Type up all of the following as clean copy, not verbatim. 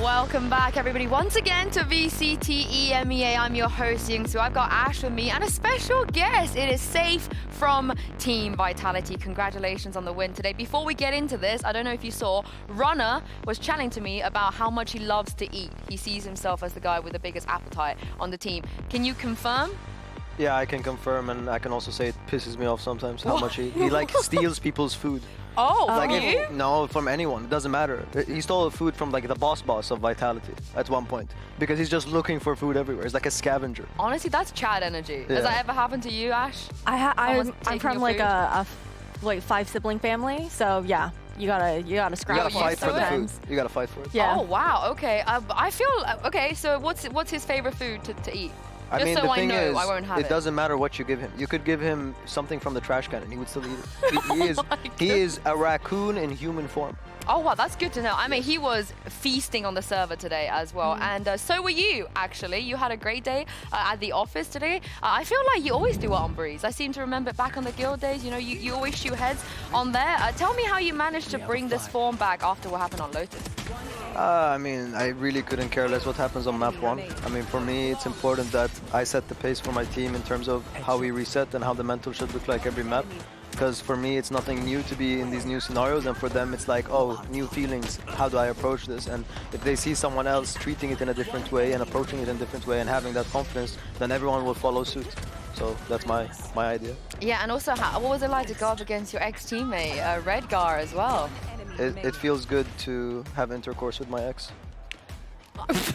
welcome back everybody once again to VCT EMEA. I'm your host Yinsu. I've got Ash with me and a special guest. It is Safe from Team Vitality. Congratulations on the win today. Before we get into this, I don't know if you saw, Runner was chatting to me about how much he loves to eat. He sees himself as the guy with the biggest appetite on the team. Can you confirm? Yeah, I can confirm, and I can also say it pisses me off sometimes how much he like steals people's food. Oh, like from you? No, from anyone. It doesn't matter. He stole food from like the boss of Vitality at one point because he's just looking for food everywhere. It's like a scavenger. Honestly, that's Chad energy. Yeah. Has that ever happened to you, Ash? I'm from like a 5-sibling family, so yeah. You gotta scrap. You gotta fight for the food. sometimes. You gotta fight for it. Yeah. Oh wow. Okay. I feel okay. So what's his favorite food to eat? I mean, Just so the I thing know, is, I won't have it. doesn't matter what you give him. You could give him something from the trash can and he would still eat it. He is a raccoon in human form. Oh wow, that's good to know. I mean, he was feasting on the server today as well, and so were you. Actually, you had a great day at the office today. I feel like you always do it on Breeze. I seem to remember back on the guild days. You know, you always shoot heads on there. Tell me how you managed to bring this form back after what happened on Lotus. I mean, I really couldn't care less what happens on map 1. I mean, for me, it's important that I set the pace for my team in terms of how we reset and how the mental should look like every map. Because for me, it's nothing new to be in these new scenarios, and for them, it's like, oh, new feelings. How do I approach this? And if they see someone else treating it in a different way and approaching it in a different way and having that confidence, then everyone will follow suit. So that's my idea. Yeah, and also, what was it like to go up against your ex-teammate, Redgar, as well? It feels good to have intercourse with my ex.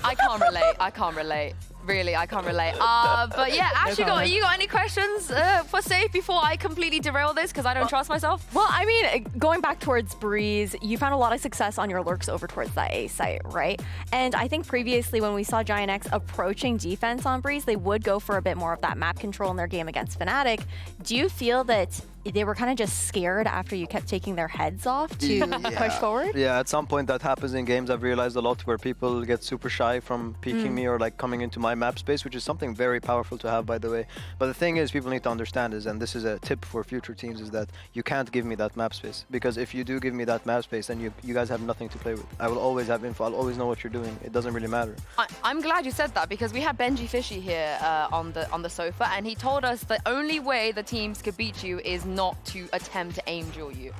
I can't relate. I can't relate. Really, I can't relate. But yeah, actually, you got any questions for Safe before I completely derail this because I don't trust myself? Well, I mean, going back towards Breeze, you found a lot of success on your lurks over towards that A site, right? And I think previously when we saw Giant X approaching defense on Breeze, they would go for a bit more of that map control in their game against Fnatic. Do you feel that they were kind of just scared after you kept taking their heads off to push forward? Yeah, at some point that happens in games. I've realized a lot where people get super shy from peeking me or like coming into my map space, which is something very powerful to have, by the way. But the thing is, people need to understand is, and this is a tip for future teams, is that you can't give me that map space. Because if you do give me that map space, then you guys have nothing to play with. I will always have info. I'll always know what you're doing. It doesn't really matter. I'm glad you said that because we had Benji Fishy here on the sofa, and he told us the only way the teams could beat you is not to attempt to aim duel you.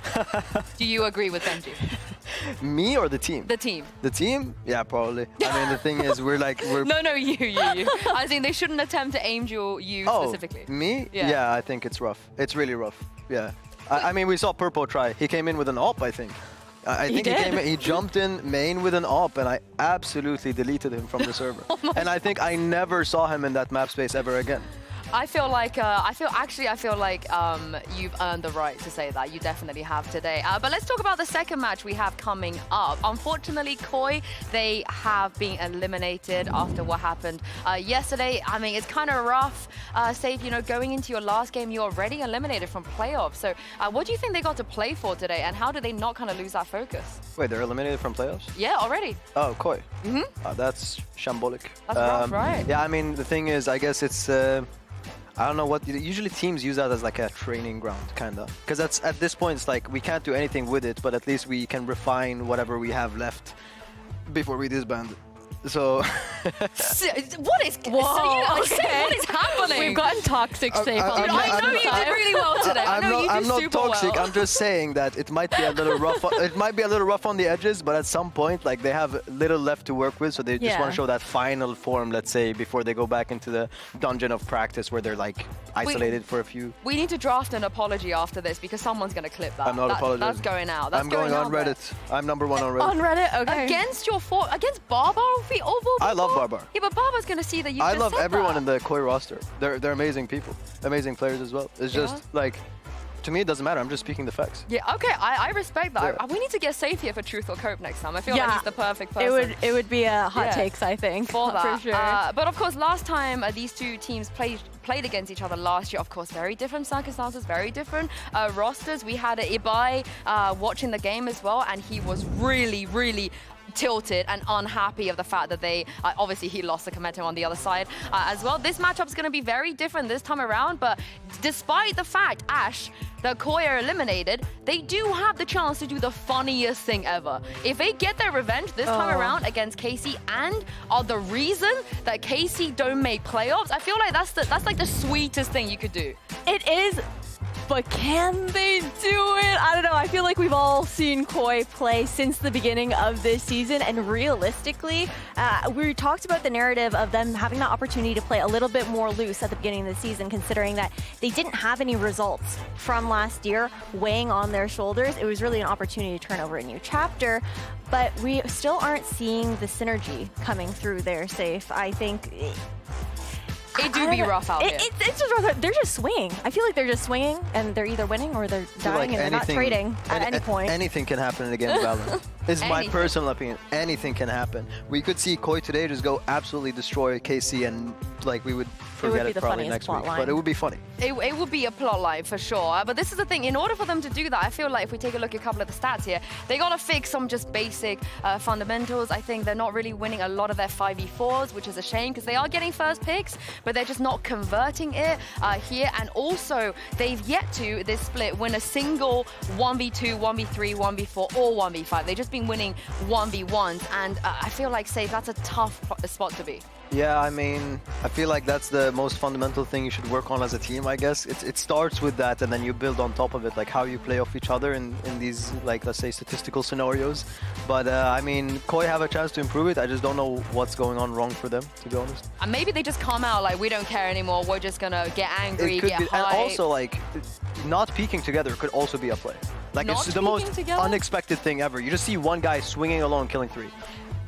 Do you agree with Benji? Me or the team? The team. The team? Yeah, probably. I mean, the thing is, we're No, you. I think they shouldn't attempt to aim duel you specifically. Me? Yeah. I think it's rough. It's really rough. Yeah. I mean, we saw Purple try. He came in with an AWP, I think. I think he jumped in main with an AWP, and I absolutely deleted him from the server. And I think I never saw him in that map space ever again. I feel like you've earned the right to say that. You definitely have today. But let's talk about the second match we have coming up. Unfortunately, KOI, they have been eliminated after what happened yesterday. I mean, it's kind of rough. Safe, you know, going into your last game, you're already eliminated from playoffs. So what do you think they got to play for today, and how did they not kind of lose that focus? Wait, they're eliminated from playoffs? Yeah, already. Oh, KOI. That's shambolic. That's rough, right? Yeah, I mean, the thing is, I guess it's... I don't know what, usually teams use that as like a training ground, kind of. Because that's at this point, it's like we can't do anything with it, but at least we can refine whatever we have left before we disband. So... what is happening? We've gotten toxic, Safe. I know you did really well today. I'm not toxic. I'm just saying that it might be a little rough. It might be a little rough on the edges, but at some point, like they have little left to work with, so they just want to show that final form, let's say, before they go back into the dungeon of practice where they're like isolated for a few. We need to draft an apology after this because someone's going to clip that. I'm not apologizing. That's going out. I'm going on Reddit. I'm #1 on Reddit. On Reddit, okay. Against Barbar? I love Barbar. Yeah, but Barbar's going to see that you I love everyone that. in the KOI roster. They're amazing people, amazing players as well. It's just like, to me, it doesn't matter. I'm just speaking the facts. Yeah, okay, I respect that. Yeah. We need to get Safe here for Truth or Cope next time. I feel like he's the perfect person. It would be a hot takes, I think, for that. For sure. But of course, last time these two teams played against each other last year, of course, very different circumstances, very different rosters. We had Ibai watching the game as well, and he was really, really tilted and unhappy of the fact that they, obviously he lost the Kometo on the other side as well. This matchup is going to be very different this time around, but despite the fact, Ash, that KOI are eliminated, they do have the chance to do the funniest thing ever. If they get their revenge this time around against KC and are the reason that KC don't make playoffs, I feel like that's like the sweetest thing you could do. It is, but can they do it? I don't know. I feel like we've all seen KOI play since the beginning of this season, and realistically, we talked about the narrative of them having the opportunity to play a little bit more loose at the beginning of the season, considering that they didn't have any results from last year weighing on their shoulders. It was really an opportunity to turn over a new chapter, but we still aren't seeing the synergy coming through there, Safe. I think... It do be rough out here. It's just rough. They're just swinging. I feel like they're just swinging, and they're either winning or they're dying, and they're not trading at any point. Anything can happen again in Valorant. It's my personal opinion. Anything can happen. We could see KOI today just go absolutely destroy KC, and like we would forget it probably next week. But it would be funny. It would be a plot line for sure. But this is the thing. In order for them to do that, I feel like if we take a look at a couple of the stats here, they got to fix some just basic fundamentals. I think they're not really winning a lot of their 5v4s, which is a shame because they are getting first picks, but they're just not converting it here. And also, they've yet to, this split, win a single 1v2, 1v3, 1v4, or 1v5. They've just been winning 1v1s. And I feel like, Safe, that's a tough spot to be. Yeah, I mean, I feel like that's the most fundamental thing you should work on as a team, I guess. It starts with that, and then you build on top of it, like how you play off each other in these, like, let's say, statistical scenarios. But, I mean, KOI have a chance to improve it. I just don't know what's going on wrong for them, to be honest. And maybe they just come out like, we don't care anymore, we're just going to get angry, get hyped. And also, like, not peeking together could also be a play. Like, it's the most unexpected thing ever. You just see one guy swinging alone, killing 3.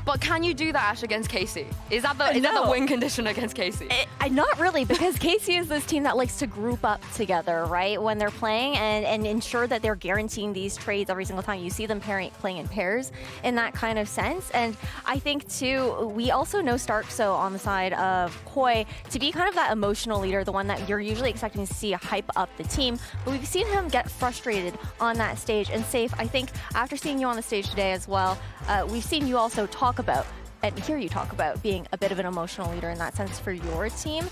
But can you do that, Ash, against KC? Is that the win condition against KC? Not really, because KC is this team that likes to group up together, right, when they're playing and ensure that they're guaranteeing these trades every single time. You see them playing in pairs in that kind of sense. And I think, too, we also know Starkso on the side of KOI to be kind of that emotional leader, the one that you're usually expecting to see hype up the team. But we've seen him get frustrated on that stage. And Safe, I think after seeing you on the stage today as well, we've seen you also talk about and hear you talk about being a bit of an emotional leader in that sense for your team.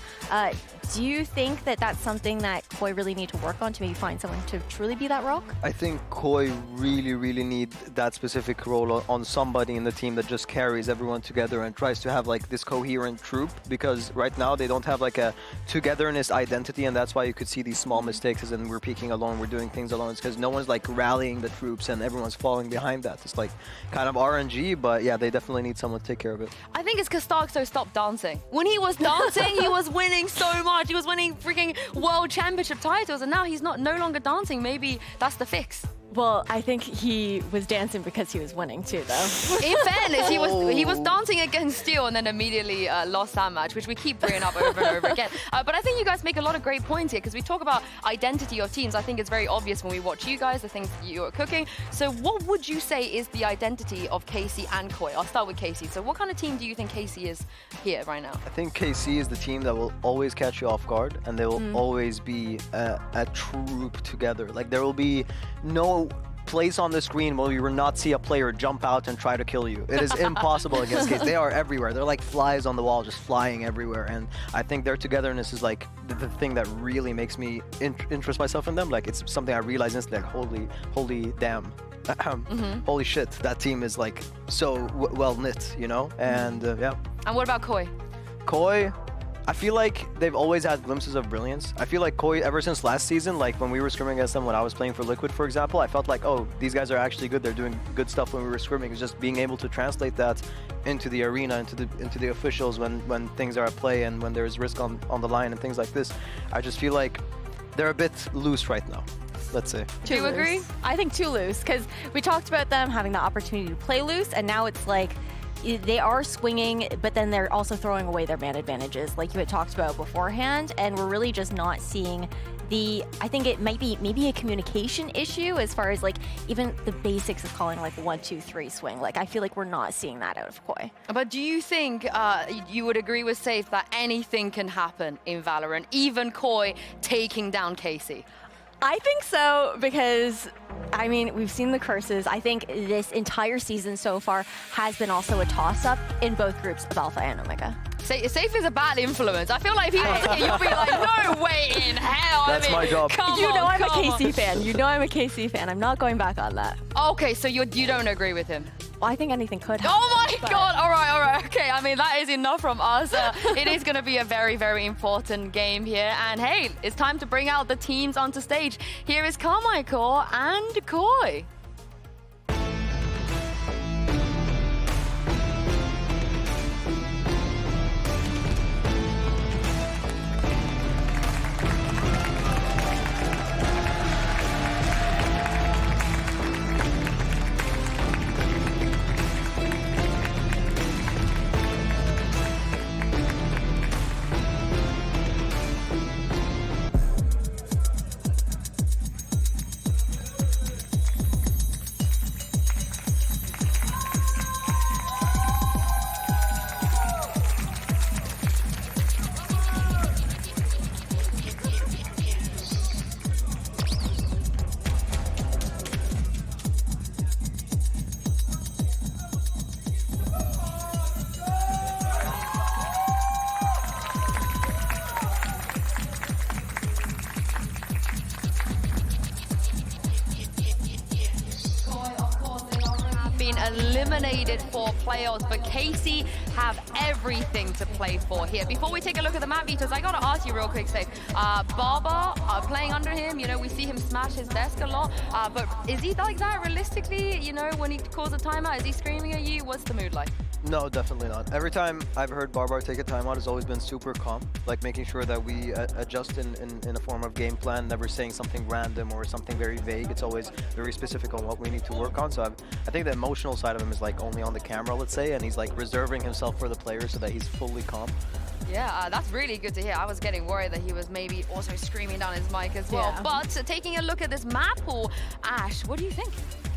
Do you think that that's something that KOI really need to work on to maybe find someone to truly be that rock? I think KOI really need that specific role on somebody in the team that just carries everyone together and tries to have like this coherent troop, because right now they don't have like a togetherness identity, and that's why you could see these small mistakes and we're peaking alone, we're doing things alone. It's because no one's like rallying the troops and everyone's following behind that. It's like kind of RNG, but yeah, they definitely need someone to take care of it. I think it's because Starkso stopped dancing. When he was dancing, he was winning so much. He was winning freaking world championship titles, and now he's no longer dancing. Maybe that's the fix. Well, I think he was dancing because he was winning too, though. In fairness, he was dancing against Steel and then immediately lost that match, which we keep bringing up over and over again. But I think you guys make a lot of great points here, because we talk about identity of teams. I think it's very obvious when we watch you guys, the things you're cooking. So what would you say is the identity of KC and KOI? I'll start with KC. So what kind of team do you think KC is here right now? I think KC is the team that will always catch you off guard, and they will always be a troop together. Like, there will be no place on the screen where you will not see a player jump out and try to kill you. It is impossible against KC. They are everywhere. They're like flies on the wall, just flying everywhere. And I think their togetherness is like the thing that really makes me interest myself in them. Like, it's something I realize instantly, like, holy damn. Holy shit, that team is like so well knit, you know? And yeah. And what about KOI? KOI, I feel like they've always had glimpses of brilliance. I feel like KOI, ever since last season, like when we were scrimming against them when I was playing for Liquid, for example, I felt like, oh, these guys are actually good. They're doing good stuff when we were scrimming. It's just being able to translate that into the arena, into the officials when things are at play and when there's risk on the line and things like this. I just feel like they're a bit loose right now, let's say. Do you agree? I think too loose, because we talked about them having the opportunity to play loose, and now it's like they are swinging, but then they're also throwing away their man advantages, like you had talked about beforehand, and we're really just not seeing I think it might be maybe a communication issue as far as like even the basics of calling like 1, 2, 3 swing. Like, I feel like we're not seeing that out of KOI. But do you think you would agree with Safe that anything can happen in Valorant, even KOI taking down KC? I think so because, I mean, we've seen the curses. I think this entire season so far has been also a toss-up in both groups of Alpha and Omega. Safe is a bad influence. I feel like if he wants to, you'll be like, no way in hell. That's my job. You know I'm a KC fan. You know I'm a KC fan. I'm not going back on that. Okay, so you don't agree with him? Well, I think anything could happen. Oh my God! All right. Okay, I mean that is enough from us. It is going to be a very, very important game here. And hey, it's time to bring out the teams onto stage. Here is Carmichael and KOI. Eliminated for playoffs, but KC have everything to play for here. Before we take a look at the map, Vitos, I gotta ask you real quick, Safe. Barber playing under him, you know, we see him smash his desk a lot, but is he like that realistically? You know, when he calls a timeout, is he screaming at you? What's the mood like? No, definitely not. Every time I've heard Barbar take a timeout, it's always been super calm, like making sure that we adjust in a form of game plan, never saying something random or something very vague. It's always very specific on what we need to work on. So I think the emotional side of him is like only on the camera, let's say, and he's like reserving himself for the players so that he's fully calm. Yeah, that's really good to hear. I was getting worried that he was maybe also screaming down his mic as well. Yeah. But taking a look at this map pool, Ash, what do you think?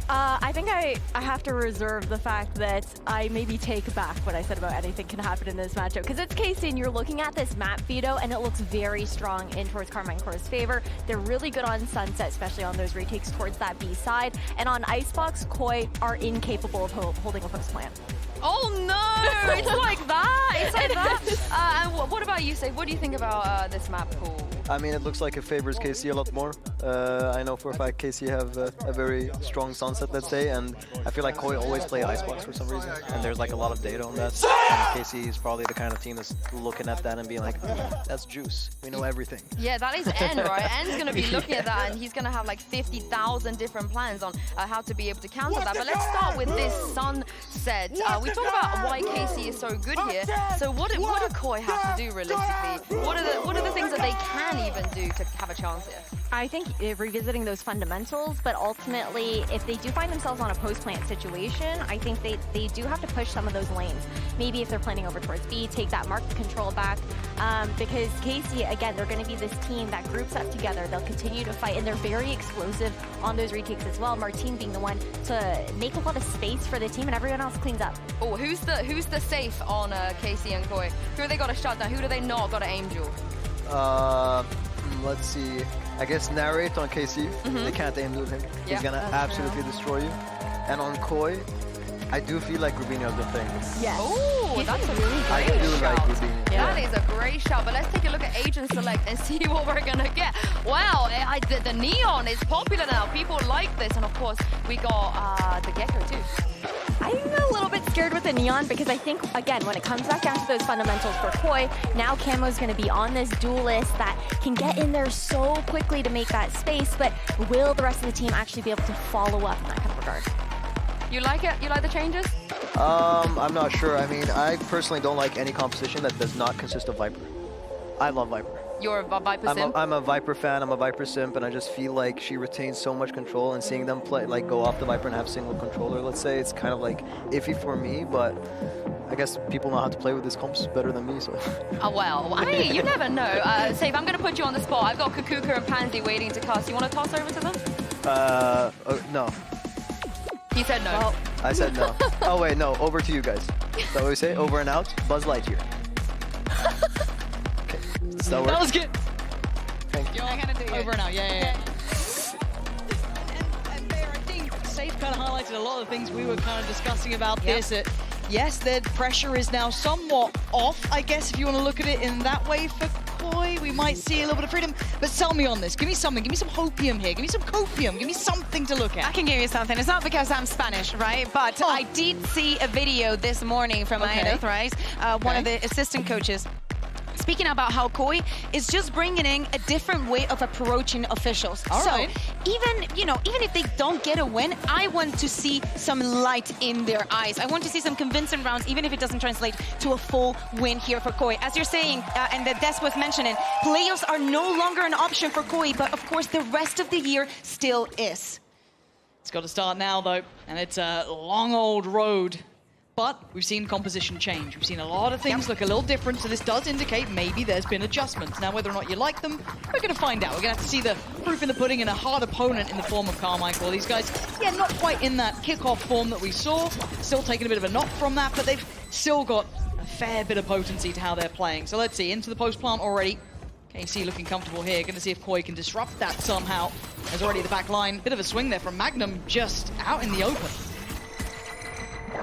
I think I have to reserve the fact that I maybe take back what I said about anything can happen in this matchup. Because it's KC and you're looking at this map, Vito, and it looks very strong in towards Carmichael's favor. They're really good on Sunset, especially on those retakes towards that B side. And on Icebox, KOI are incapable of holding a post plant. Oh no! It's like that! It's like that! And what about you, Safe? What do you think about this map pool? I mean, it looks like it favors KC a lot more. I know for a fact KC have a very strong Sunset, let's say, and I feel like KOI always play Icebox for some reason, and there's like a lot of data on that. And KC is probably the kind of team that's looking at that and being like, that's juice. We know everything. Yeah, that is N, right? N's going to be looking at that, and he's going to have like 50,000 different plans on how to be able to counter that. But let's start with this Sunset. We talked about why KC is so good here. So what do KOI have to do realistically? What are the things that they can even do to have a chance here? I think revisiting those fundamentals, but ultimately, if they do find themselves on a post-plant situation, I think they do have to push some of those lanes. Maybe if they're planning over towards B, take that market control back, because KC, again, they're going to be this team that groups up together. They'll continue to fight, and they're very explosive on those retakes as well. Martine being the one to make a lot of space for the team, and everyone else cleans up. Oh, who's the safe on KC and KOI? Who have they got to shut down? Who do they not got to aim duel? Let's see. I guess Narrate on KC. They can't aim duel him. He's gonna absolutely destroy you. And on KOI, I do feel like Rubinho's been playing this. Yes. Oh, that's a really great I do shout. like Rubinho. That is a great shout, but let's take a look at Agent Select and see what we're gonna get. Wow, the Neon is popular now. People like this, and of course, we got the Gecko too. I'm a little bit scared with the Neon because I think, again, when it comes back down to those fundamentals for KOI, now Camo's going to be on this duelist that can get in there so quickly to make that space, but will the rest of the team actually be able to follow up in that kind of regard? You like it? You like the changes? I'm not sure. I mean, I personally don't like any composition that does not consist of Viper. I love Viper. You're a Viper simp? I'm a Viper fan, I'm a Viper simp, and I just feel like she retains so much control, and seeing them play, like go off the Viper and have single controller, let's say, it's kind of like iffy for me, but I guess people know how to play with these comps better than me, so. Oh, well, I mean, you never know. Safe, I'm going to put you on the spot. I've got Kaquka and Pansy waiting to cast. You want to toss over to them? No. He said no. Well. I said no. Oh wait, no, over to you guys. Is that what we say? Over and out? Buzz Lightyear. Okay. Does that work? That was good. Thank you. Over and out, yeah. kind of highlighted a lot of the things we were kind of discussing about this. Yes, their pressure is now somewhat off, I guess, if you want to look at it in that way for KOI. We might see a little bit of freedom, but sell me on this. Give me something. Give me some hopium here. Give me some copium. Give me something to look at. I can give you something. It's not because I'm Spanish, right? But I did see a video this morning from Analysts, right? One of the assistant coaches, speaking about how KOI is just bringing in a different way of approaching officials. So even if they don't get a win, I want to see some light in their eyes. I want to see some convincing rounds, even if it doesn't translate to a full win here for KOI. As you're saying, and that Des was mentioning, playoffs are no longer an option for KOI, but of course the rest of the year still is. It's got to start now, though, and it's a long old road. But we've seen composition change. We've seen a lot of things look a little different, so this does indicate maybe there's been adjustments. Now, whether or not you like them, we're going to find out. We're going to have to see the proof in the pudding in a hard opponent in the form of Carmichael. These guys, not quite in that kickoff form that we saw. Still taking a bit of a knock from that, but they've still got a fair bit of potency to how they're playing. So let's see, into the post plant already. KC looking comfortable here. Going to see if KOI can disrupt that somehow. There's already the back line. Bit of a swing there from Magnum, just out in the open.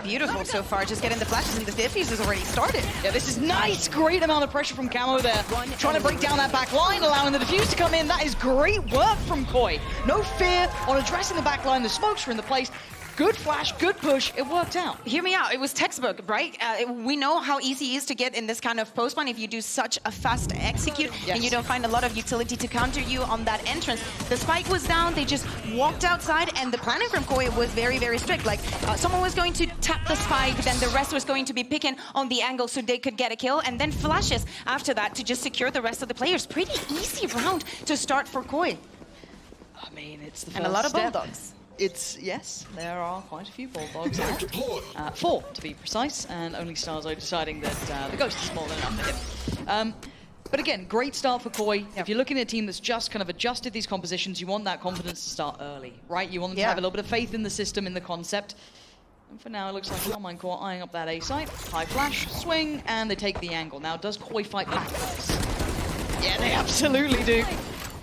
Beautiful so far, just getting the flashes, and the diffuse has already started. Yeah, this is nice. Great amount of pressure from Camo there. Trying to break down that back line, allowing the diffuse to come in. That is great work from KOI. No fear on addressing the back line. The smokes are in the place. Good flash, good push. It worked out. Hear me out. It was textbook, right? We know how easy it is to get in this kind of post plan if you do such a fast execute and you don't find a lot of utility to counter you on that entrance. The spike was down. They just walked outside, and the planning from KOI was very, very strict. Like, someone was going to tap the spike, then the rest was going to be picking on the angle so they could get a kill, and then flashes after that to just secure the rest of the players. Pretty easy round to start for KOI. I mean, it's the first and a lot of step. bulldogs. Yes, there are quite a few bulldogs out. 4 to be precise, and only Starzo deciding that the Ghost is small enough for him. But again, great start for KOI. If you're looking at a team that's just kind of adjusted these compositions, you want that confidence to start early, right? You want them to have a little bit of faith in the system, in the concept. And for now, it looks like Carmichael eyeing up that A site. High flash, swing, and they take the angle. Now, does KOI fight back for this? Yeah, they absolutely do.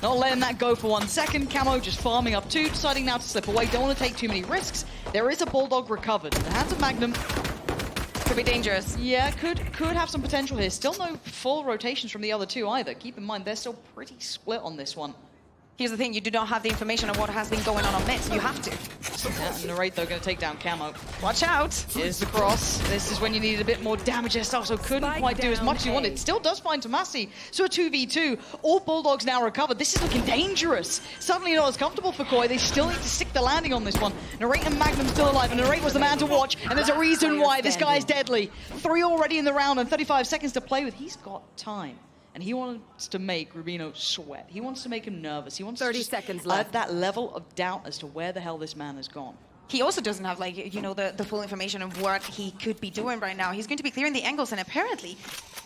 Not letting that go for 1 second. Camo just farming up 2, deciding now to slip away. Don't want to take too many risks. There is a Bulldog recovered. In the hands of Magnum. Could be dangerous. Yeah, could have some potential here. Still no full rotations from the other two either. Keep in mind, they're still pretty split on this one. Here's the thing, you do not have the information on what has been going on mid. You have to. Yeah, Narrate, though, going to take down Camo. Watch out. Here's the cross. This is when you needed a bit more damage. It also couldn't quite do as much as you wanted. Still does find Tomasi. So a 2v2. All Bulldogs now recovered. This is looking dangerous. Suddenly not as comfortable for KOI. They still need to stick the landing on this one. Narrate and Magnum still alive, and Narrate was the man to watch. And there's a reason why this guy's deadly. 3 already in the round and 35 seconds to play with. He's got time. And he wants to make Rubino sweat. He wants to make him nervous. He wants 30 to seconds left. add that level of doubt as to where the hell this man has gone. He also doesn't have, like, the full information of what he could be doing right now. He's going to be clearing the angles, and apparently,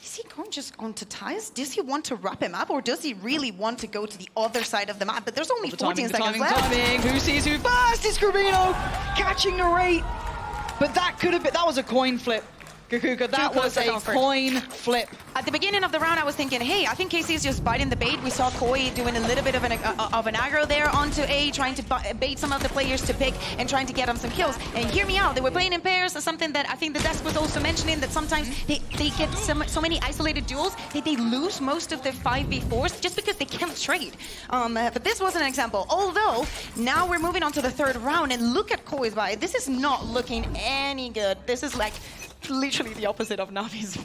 is he going just onto Ties? Does he want to wrap him up, or does he really want to go to the other side of the map? But there's only 14 seconds left. Timing. Who sees who first? It's Rubino catching Narrate. But that could have been, that was a coin flip. Kaquka, that was a coin flip. At the beginning of the round, I was thinking, hey, I think KC is just biting the bait. We saw KOI doing a little bit of an aggro there onto A, trying to bait some of the players to pick and trying to get them some kills. And hear me out, they were playing in pairs, something that I think the desk was also mentioning, that sometimes they get so many isolated duels that they lose most of their 5v4s just because they can't trade. But this wasn't an example. Although, now we're moving on to the 3rd round, and look at KOI's buy. This is not looking any good. This is like literally the opposite of Navi's.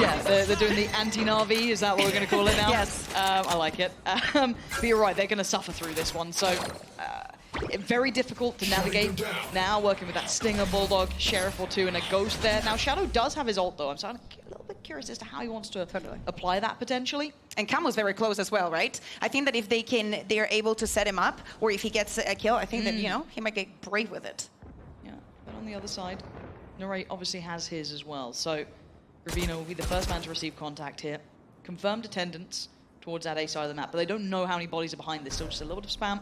Yeah, they're doing the anti-Navi, is that what we're going to call it now? Yes. I like it. But you're right, they're going to suffer through this one. So, very difficult to navigate now, working with that Stinger, Bulldog, Sheriff or 2, and a Ghost there. Now, Shadow does have his ult, though. I'm starting to get a little bit curious as to how he wants to apply that, potentially. And Camo's very close as well, right? I think that if they're able to set him up, or if he gets a kill, I think that, he might get brave with it. Yeah, but on the other side, Narrate obviously has his as well, so Rubino will be the first man to receive contact here. Confirmed attendance towards that A side of the map, but they don't know how many bodies are behind this, still just a little bit of spam.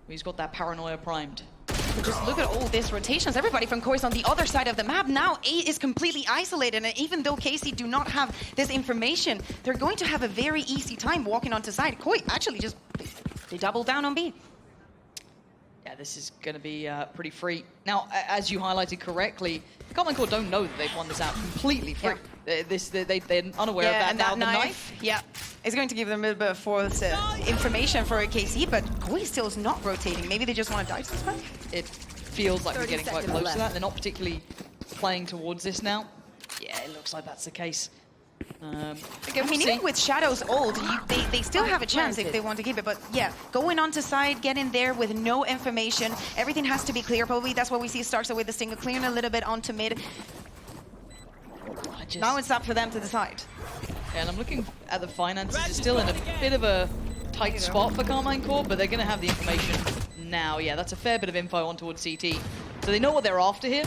He's got that paranoia primed. But just look at all this rotations. Everybody from KOI is on the other side of the map. Now A is completely isolated, and even though KC do not have this information, they're going to have a very easy time walking onto side. KOI actually just, they double down on B. Yeah, this is going to be pretty free. Now, as you highlighted correctly, Common Core don't know that they've won this out completely free. Yeah. They're unaware of that. And Now that the knife, is going to give them a little bit of false information for a KC, but KOI still is not rotating. Maybe they just want to die to this one? It feels like we're getting quite close to that. They're not particularly playing towards this now. Yeah, it looks like that's the case. I mean, even with Shadow's ult, they still have a chance if they want to keep it. But yeah, going on to side, get in there with no information. Everything has to be clear. Probably that's what we see Starks with the single, clearing a little bit onto mid. Now it's up for them to decide. Yeah, and I'm looking at the finances. It's still in a bit of a tight spot for Carmine Core, but they're going to have the information now. Yeah, that's a fair bit of info on towards CT. So they know what they're after here.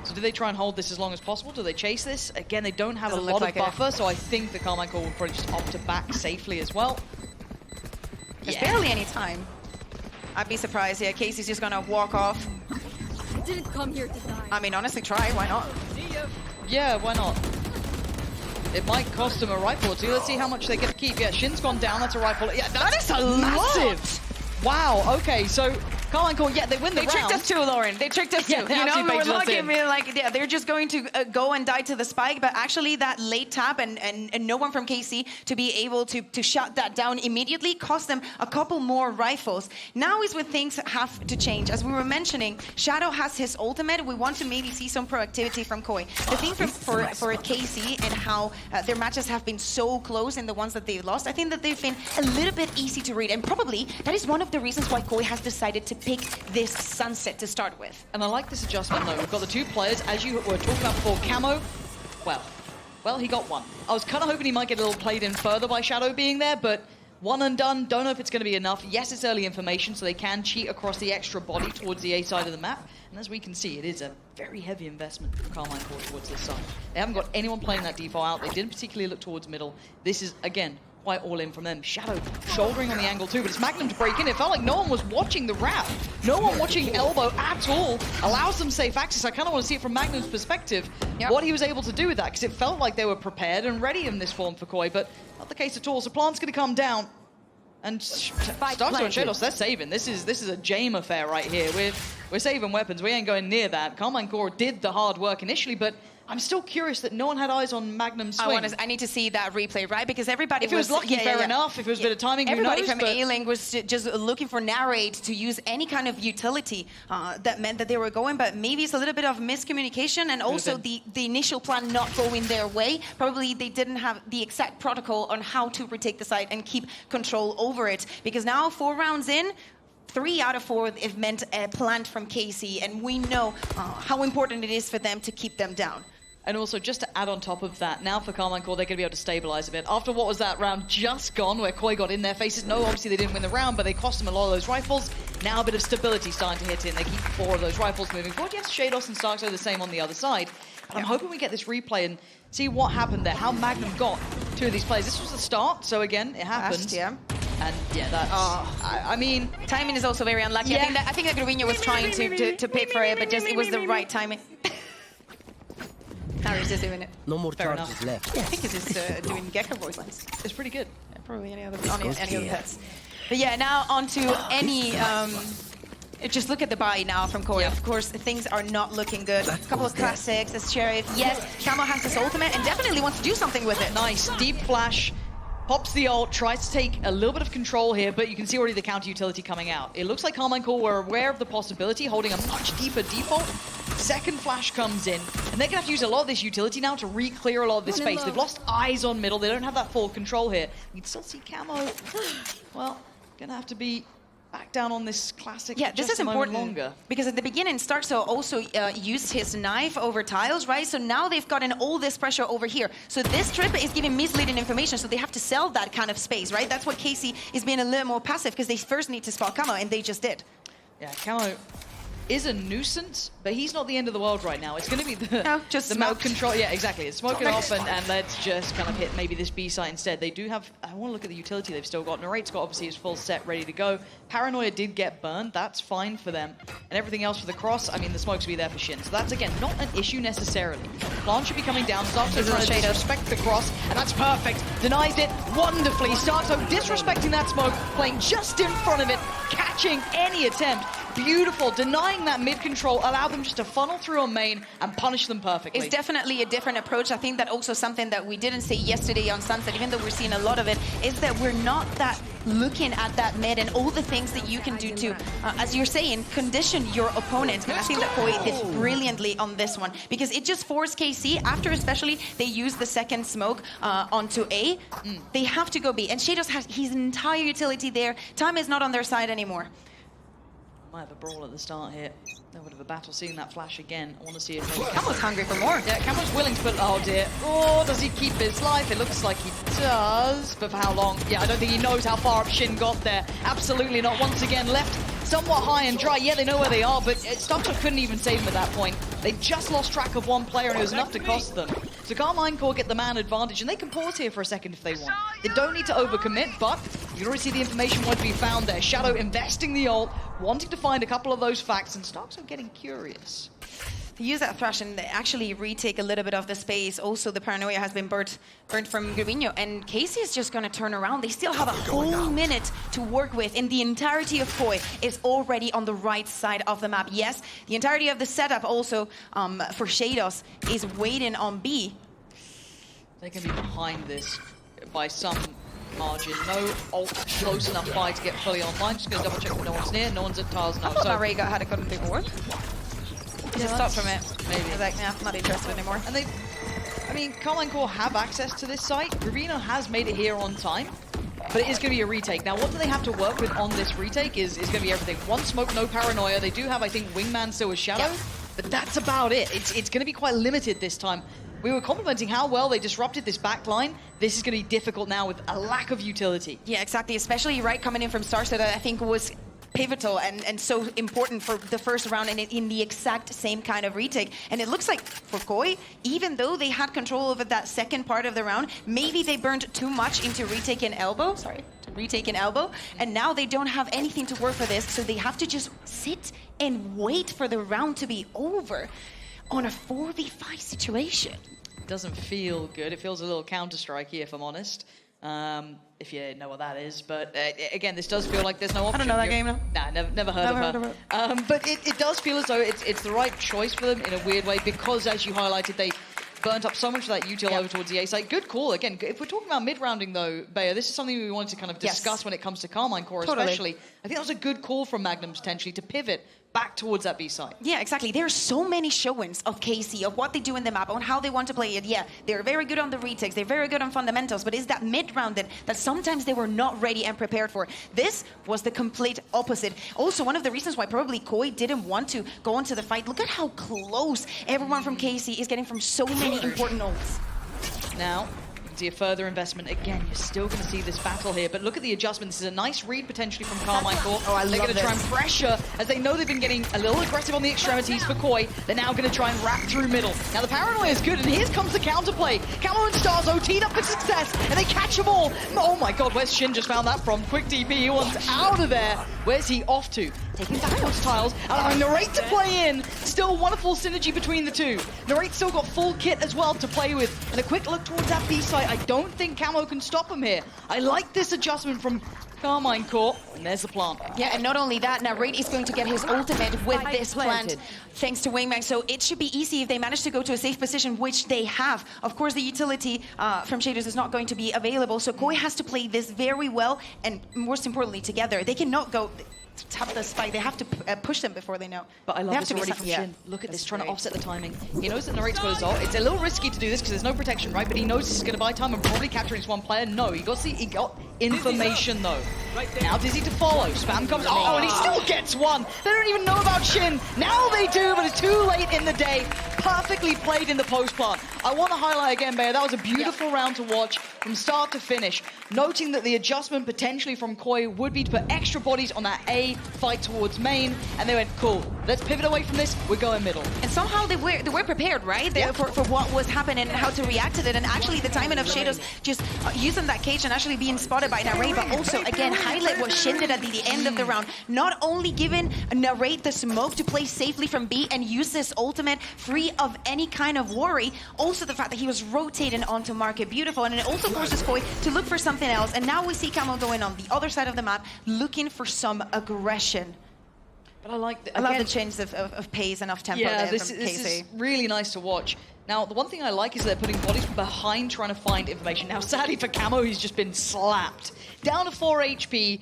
So do they try and hold this as long as possible? Do they chase this? Again, they don't have a lot of buffer, so I think the Carmine Core will probably just opt to back safely as well. There's barely any time. I'd be surprised. Yeah, Casey's just gonna walk off. I didn't come here to die. I mean, honestly, try. Why not? Yeah, why not? It might cost them a rifle or two. Let's see how much they get to keep. Yeah, Shin's gone down. That's a rifle. Yeah, that is a massive. Wow. Okay, so Carmine Core, yeah, they win the round. They tricked us too, Lauren. They tricked us too. Yeah, you know, we were looking in. yeah, they're just going to go and die to the spike, but actually that late tap and no one from KC to be able to shut that down immediately cost them a couple more rifles. Now is when things have to change. As we were mentioning, Shadow has his ultimate. We want to maybe see some proactivity from KOI. The thing for KC and how their matches have been so close in the ones that they've lost, I think that they've been a little bit easy to read, and probably that is one of the reasons why KOI has decided to pick this Sunset to start with. And I like this adjustment though. We've got the two players, as you were talking about before. Camo, well, he got one. I was kind of hoping he might get a little played in further by Shadow being there, but one and done. Don't know if it's going to be enough. Yes, it's early information, so they can cheat across the extra body towards the A side of the map. And as we can see, it is a very heavy investment from Carmine Core towards this side. They haven't got anyone playing that default out. They didn't particularly look towards middle. This is, again, quite all in from them. Shadow shouldering on the angle too, but it's Magnum to break in. It felt like no one was watching the wrap. No one watching Elbow at all. Allows them safe access. I kind of want to see it from Magnum's perspective, what he was able to do with that, because it felt like they were prepared and ready in this form for KOI, but not the case at all. So Plant's going to come down. And Starks and Shadows, they're saving. This is a Jame affair right here. We're saving weapons. We ain't going near that. Carmine Core did the hard work initially, but I'm still curious that no one had eyes on Magnum's swing. I need to see that replay, right? Because everybody if it was lucky, fair enough. If it was a bit of timing, everybody who knows, from A-Link was just looking for Narrate to use any kind of utility that meant that they were going, but maybe it's a little bit of miscommunication and also the initial plan not going their way. Probably they didn't have the exact protocol on how to retake the site and keep control over it. Because now 4 rounds in, 3 out of 4 have meant a plant from KC, and we know how important it is for them to keep them down. And also, just to add on top of that, now for Carmine Core, they're going to be able to stabilize a bit. After what was that round just gone, where KOI got in their faces, no, obviously they didn't win the round, but they cost them a lot of those rifles. Now a bit of stability starting to hit in. They keep 4 of those rifles moving forward. Yes, Shados and Starks are the same on the other side. But I'm hoping we get this replay and see what happened there, how Magnum got 2 of these plays. This was the start, so again, it happened. And yeah, that's, I mean... Timing is also very unlucky. Yeah. I think that Gravino was trying to pick for it, but just it was the right timing. Harry's just doing it. No more Fair charges enough. left. I think he's just doing Gecko voice lines. It's pretty good. Yeah, probably any other pets. But yeah, now onto any... just look at the buy now from KOI. Of course, things are not looking good. A couple of classics, as Sheriff. Yes, Camo has his ultimate and definitely wants to do something with it. Nice, deep flash. Pops the ult, tries to take a little bit of control here, but you can see already the counter utility coming out. It looks like Carmine Core were aware of the possibility, holding a much deeper default. Second flash comes in, and they're going to have to use a lot of this utility now to re-clear a lot of this space. They've lost eyes on middle. They don't have that full control here. You can still see Camo. Well, going to have to be back down on this classic. Yeah, this is important because at the beginning, Starks also used his knife over tiles, right? So now they've gotten all this pressure over here. So this trip is giving misleading information, so they have to sell that kind of space, right? That's what KC is being a little more passive because they first need to spot Camo, and they just did. Yeah, Camo is a nuisance, but he's not the end of the world right now. It's going to be the, just the mode control. Yeah, exactly. It's smoke it off, and let's just kind of hit maybe this B site instead. They do have, I want to look at the utility they've still got. Narrate's got obviously his full set ready to go. Paranoia did get burned. That's fine for them. And everything else for the cross, I mean, the smokes will be there for Shin. So that's, again, not an issue necessarily. Plant should be coming down. Starkso trying to disrespect the cross, and that's perfect. Denies it wonderfully. Starkso disrespecting that smoke, playing just in front of it, catching any attempt. Beautiful. Denying that mid control, allow them just to funnel through on main and punish them perfectly. It's definitely a different approach. I think that also something that we didn't say yesterday on Sunset, even though we're seeing a lot of it, is that we're not that looking at that mid and all the things that you can do to, as you're saying, condition your opponent. And I think that KOI did brilliantly on this one, because it just forced KC, after especially they use the second smoke onto A, they have to go B. And Shadows has his entire utility there. Time is not on their side anymore. Might have a brawl at the start here. A bit of a battle, seeing that flash again. I want to see if Camo's hungry for more. Yeah, Camo's willing to put, oh dear. Oh, does he keep his life? It looks like he does, but for how long? Yeah, I don't think he knows how far up Shin got there. Absolutely not. Once again, left somewhat high and dry. Yeah, they know where they are, but Starkso couldn't even save him at that point. They just lost track of one player, and it was enough to cost them. So Carmine Core get the man advantage, and they can pause here for a second if they want. They don't need to overcommit, but you can already see the information want to be found there. Shadow investing the ult, wanting to find a couple of those facts, and Starkso getting curious. To use that thrash and actually retake a little bit of the space. Also, the Paranoia has been burnt from Gravino, and Casey is just going to turn around. They still have a whole minute to work with, and the entirety of KOI is already on the right side of the map. Yes, the entirety of the setup also for Shadows is waiting on B. They can be behind this by some margin. No ult close enough by to get fully online. Just going to double check that no one's near. No one's at tiles now. I thought Ray had a good before. Just stop from it. Maybe. I was like, nah, not interested anymore. And they, I mean, Carmine Core have access to this site. Gravino has made it here on time, but it is going to be a retake. Now, what do they have to work with on this retake is going to be everything. One smoke, no paranoia. They do have, I think, Wingman still with Shadow, but that's about it. It's going to be quite limited this time. We were complimenting how well they disrupted this back line. This is going to be difficult now with a lack of utility. Yeah, exactly. Especially right coming in from Starkso, that I think was pivotal and so important for the first round, and in the exact same kind of retake. And it looks like for KOI, even though they had control over that second part of the round, maybe they burned too much into retaking elbow. And now they don't have anything to work for this, so they have to just sit and wait for the round to be over on a 4v5 situation. It doesn't feel good. It feels a little Counter-Strike-y, if I'm honest. If you know what that is, but again, this does feel like there's no option. I don't know that game, no. Nah, never heard of her. But it does feel as though it's the right choice for them in a weird way, because as you highlighted, they burnt up so much of that util over towards the A site. Good call. Again, if we're talking about mid-rounding though, Bayer, this is something we wanted to kind of discuss when it comes to Carmine Core especially. I think that was a good call from Magnum potentially to pivot back towards that B side. Yeah, exactly. There are so many showings of KC, of what they do in the map, on how they want to play it. Yeah, they're very good on the retakes, they're very good on fundamentals, but it's that mid-round that sometimes they were not ready and prepared for. This was the complete opposite. Also, one of the reasons why probably KOI didn't want to go into the fight, look at how close everyone from KC is getting from so many important ults. Now, see a further investment. Again, you're still going to see this battle here, but look at the adjustment. This is a nice read potentially from Carmine Core. They're going to try and pressure, as they know they've been getting a little aggressive on the extremities for KOI. They're now going to try and wrap through middle. Now the paranoia is good, and here comes the counterplay. Camo and Starkso teed up for success, and they catch them all. Oh my god, where's Shin just found that from? Quick DP, he wants out of there. Where's he off to? Taking tiles, allowing Narrate to play in. Still wonderful synergy between the two. Narrate's still got full kit as well to play with. And a quick look towards that B site. I don't think Camo can stop him here. I like this adjustment from Carmine Core. And there's the plant. Yeah, and not only that, Narrate is going to get his ultimate with this plant, thanks to Wingman. So it should be easy if they manage to go to a safe position, which they have. Of course, the utility from Shaders is not going to be available. So KOI has to play this very well, and most importantly, together. They cannot go tap the spike. They have to push them before they know. But I love this already from Shin. Look at this, trying to offset the timing. He knows that Narrate's got his ult. It's a little risky to do this because there's no protection, right? But he knows this is going to buy time and probably capturing his one player. No, he got information though. Now Dizzy to follow. Spam comes. Oh, and he still gets one. They don't even know about Shin. Now they do, but it's too late in the day. perfectly played in the post plant. I want to highlight again, Bayer, that was a beautiful round to watch from start to finish, noting that the adjustment potentially from KOI would be to put extra bodies on that A fight towards main, and they went, cool, let's pivot away from this, we're going middle. And somehow they were prepared, right? For what was happening and how to react to it. And actually the timing of Shadows just using that cage and actually being spotted by Narrate, but also again highlight what Shin did at the end of the round. Not only giving Narrate the smoke to play safely from B and use this ultimate free of any kind of worry, also the fact that he was rotating onto Market beautiful, and it also forces KOI to look for something else. And now we see Camo going on the other side of the map looking for some aggression. But I like I love the change of pace and of tempo there this from is KC. really nice to watch. Now, the one thing I like is they're putting bodies behind trying to find information. Now, sadly for Camo, he's just been slapped. Down to 4 HP.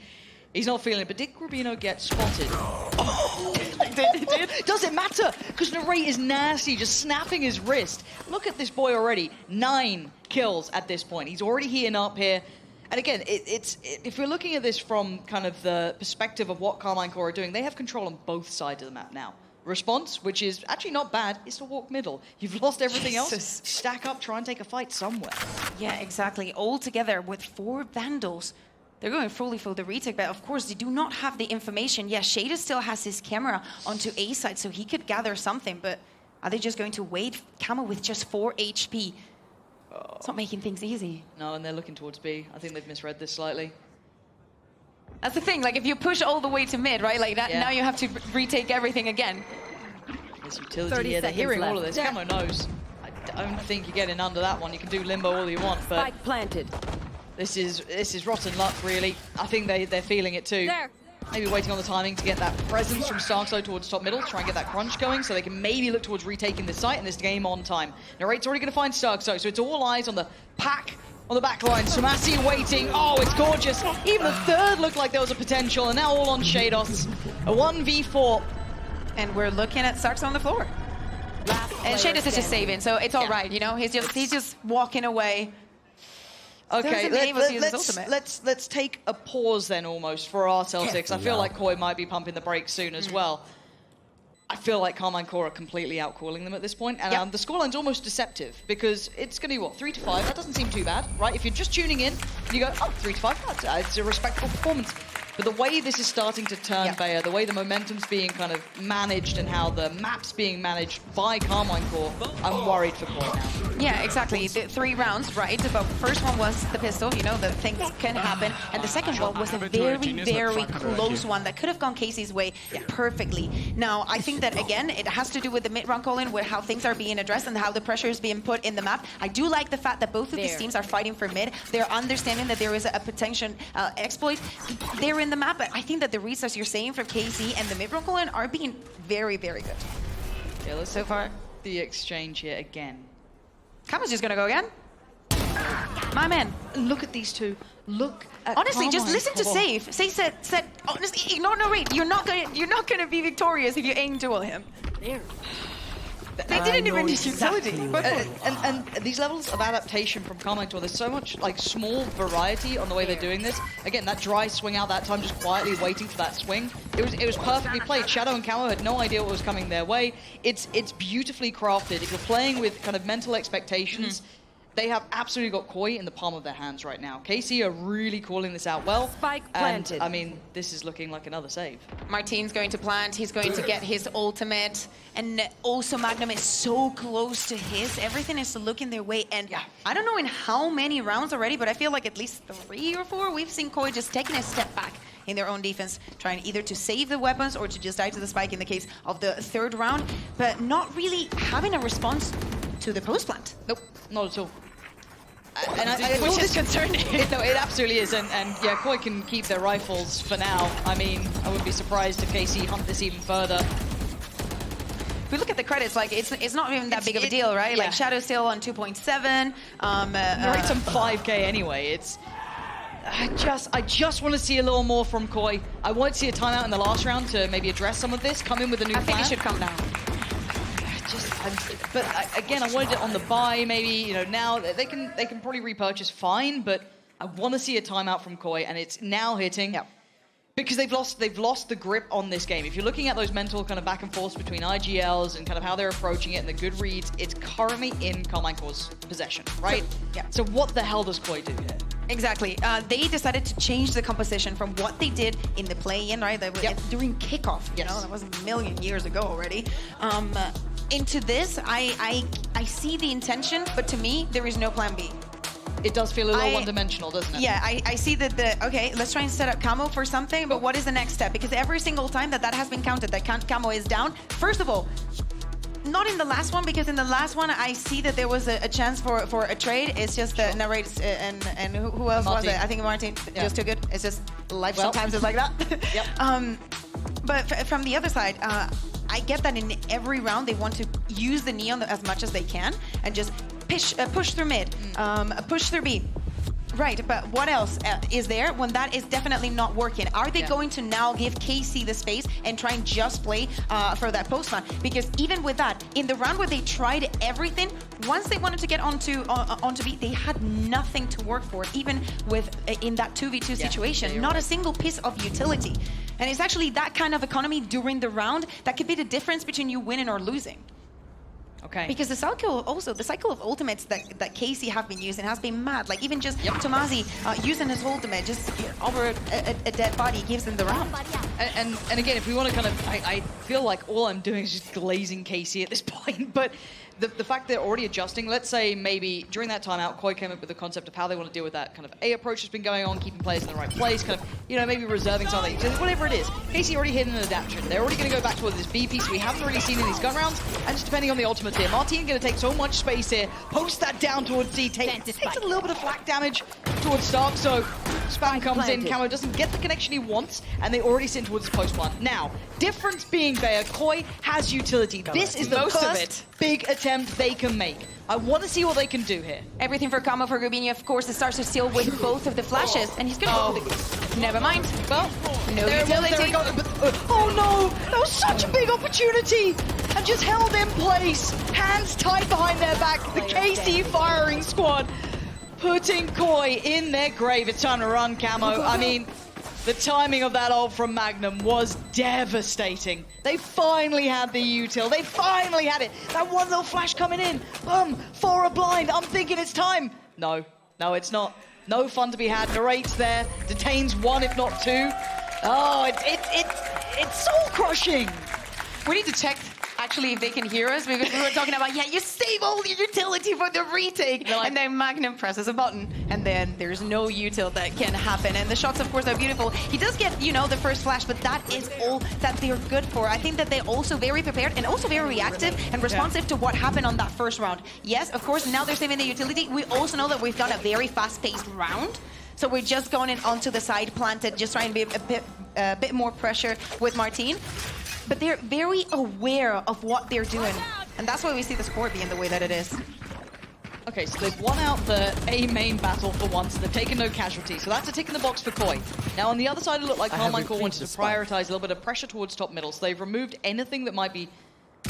He's not feeling it, but did Grabino get spotted? Oh, he did. Does it matter? Because Narrate is nasty, just snapping his wrist. Look at this boy already. 9 kills at this point. He's already heating up here. And again, if we're looking at this from kind of the perspective of what Karmine Core are doing, they have control on both sides of the map now. Response, which is actually not bad, is to walk middle. You've lost everything else. Stack up, try and take a fight somewhere. Yeah, exactly. All together with 4 Vandals. They're going fully for the retake, but of course they do not have the information. Yeah, Shader still has his camera onto A side, so he could gather something, but are they just going to wait? Camo with just 4 HP. It's not making things easy. No, and they're looking towards B. I think they've misread this slightly. That's the thing, like if you push all the way to mid, right? Like that, now you have to retake everything again. There's utility here, they're hearing all of this. Camo knows. I don't think you're getting under that one. You can do limbo all you want, but... Spike planted. This is rotten luck, really. I think they're feeling it too. There. Maybe waiting on the timing to get that presence from Starkso towards top middle, try and get that crunch going so they can maybe look towards retaking this site and this game on time. Narrate's already going to find Starkso, so it's all eyes on the pack on the back line. Samasi waiting. Oh, it's gorgeous. Even the third looked like there was a potential, and now all on Shados. A 1v4. And we're looking at Starkso on the floor. And Shados is just saving, so it's all right, you know? He's just walking away. Okay, let's take a pause then almost for our Celtics. I feel like KOI might be pumping the brakes soon as well. I feel like Karmine Core are completely outcalling them at this point, and the scoreline's almost deceptive because it's going to be, what, 3-5? That doesn't seem too bad, right? If you're just tuning in, and you go, oh, 3-5, it's a respectable performance. But the way this is starting to turn, Bayer, the way the momentum's being kind of managed and how the map's being managed by Karmine Core, I'm worried for KOI now. Yeah, exactly. The 3 rounds, right? But first one was the pistol, you know, that things can happen. And the second one was a very, very close one that could have gone Casey's way perfectly. Now, I think that, again, it has to do with the mid-round calling, with how things are being addressed and how the pressure is being put in the map. I do like the fact that both of these teams are fighting for mid. They're understanding that there is a potential exploit there in the map, but I think that the reads, as you're saying, for KC and the mid-round calling are being very, very good. Yeah, let's so far the exchange here again. Camo's just gonna go again. My man. Look at these two. Look at honestly, just Karmine listen to Core. Save. Save said, honestly, ignore Narrate. You're not gonna be victorious if you aim duel him. There. They didn't even need utility. And these levels of adaptation from Karmine Core, there's so much like small variety on the way they're doing this. Again, that dry swing out that time, just quietly waiting for that swing. It was perfectly played. Shadow and Camo had no idea what was coming their way. It's beautifully crafted. If you're playing with kind of mental expectations, they have absolutely got KOI in the palm of their hands right now. KC are really calling this out well. Spike and planted. I mean, this is looking like another save. Martin's going to plant, he's going to get his ultimate, and also Magnum is so close to his. Everything is looking their way, and I don't know in how many rounds already, but I feel like at least 3 or 4, we've seen KOI just taking a step back in their own defense, trying either to save the weapons or to just dive to the spike in the case of the 3rd round, but not really having a response to the post plant. Nope, not at all. And Which is concerning. No, it absolutely is, and yeah, KOI can keep their rifles for now. I mean, I wouldn't be surprised if KC hunt this even further. If we look at the credits, like it's not even that big of a deal, right? Like Shadow's still on 2.7. Narrate's on 5K anyway. It's I just want to see a little more from KOI. I want to see a timeout in the last round to maybe address some of this. Come in with a new plan. I think it should come now. But again, I wanted it on the buy. Maybe, you know, now they can probably repurchase fine. But I want to see a timeout from KOI, and it's now hitting. Because they've lost the grip on this game. If you're looking at those mental kind of back and forths between IGLs and kind of how they're approaching it and the good reads, it's currently in Carmichael's possession, right? Yeah. So what the hell does KOI do here? Exactly. They decided to change the composition from what they did in the play-in, right? During kickoff, you know, that was a million years ago already. Into this, I see the intention, but to me, there is no plan B. It does feel a little one-dimensional, doesn't it? Yeah, I see that okay, let's try and set up Camo for something, but what is the next step? Because every single time that has been counted, that Camo is down, first of all, not in the last one, because in the last one, I see that there was a chance for a trade. It's just the narrates and who else was it? I think Martin, just too good. It's just life sometimes is like that. But from the other side, I get that in every round, they want to use the Neon as much as they can and just push through mid, push through B. Right, but what else is there when that is definitely not working? Are they going to now give KC the space and try and just play for that post man? Because even with that, in the round where they tried everything, once they wanted to get onto B, they had nothing to work for, even with in that 2v2 situation. Not a single piece of utility. And it's actually that kind of economy during the round that could be the difference between you winning or losing. Okay. Because the cycle of ultimates that KC have been using has been mad. Like even just Tomazi using his ultimate just over a dead body gives them the round. And again, if we want to kind of, I feel like all I'm doing is just glazing KC at this point. But the fact they're already adjusting, let's say maybe during that timeout, KOI came up with the concept of how they want to deal with that kind of A approach that's been going on, keeping players in the right place, kind of, you know, maybe reserving something, whatever it is. KC already hit an adaptation. They're already going to go back towards this B piece we haven't really seen in these gun rounds, and just depending on the ultimates here. Martin going to take so much space here, post that down towards C, takes a little bit of flak damage towards Stark, so spam comes in, Camo doesn't get the connection he wants, and they already sit towards the post one. Now, difference being there, KOI has utility. This is the first big attempt they can make. I want to see what they can do here. Everything for Camo, for Rubinho, of course, it starts to steal with both of the flashes, and he's gonna never mind. Well, no utility. Oh no, that was such a big opportunity, and just held in place, hands tied behind their back. The KC firing squad putting KOI in their grave. It's time to run, Camo. I mean, the timing of that ult from Magnum was devastating. They finally had the util. They finally had it. That one little flash coming in. For a blind. I'm thinking it's time. No, it's not. No fun to be had. Narrates there. Detains one, if not two. Oh, it's soul crushing. We need to check actually if they can hear us, because we were talking about, you save all your utility for the retake, and then Magnum presses a button, and then there's no util that can happen. And the shots, of course, are beautiful. He does get, you know, the first flash, but that is all that they're good for. I think that they're also very prepared and also very reactive and responsive to what happened on that first round. Yes, of course, now they're saving the utility. We also know that we've got a very fast-paced round. So we're just going in onto the side planted, just trying to be a bit more pressure with Martin. But they're very aware of what they're doing. And that's why we see the score being the way that it is. Okay, so they've won out the A main battle for once. They've taken no casualties. So that's a tick in the box for KOI. Now on the other side, it looked like Carmichael wanted to prioritize a little bit of pressure towards top middle. So they've removed anything that might be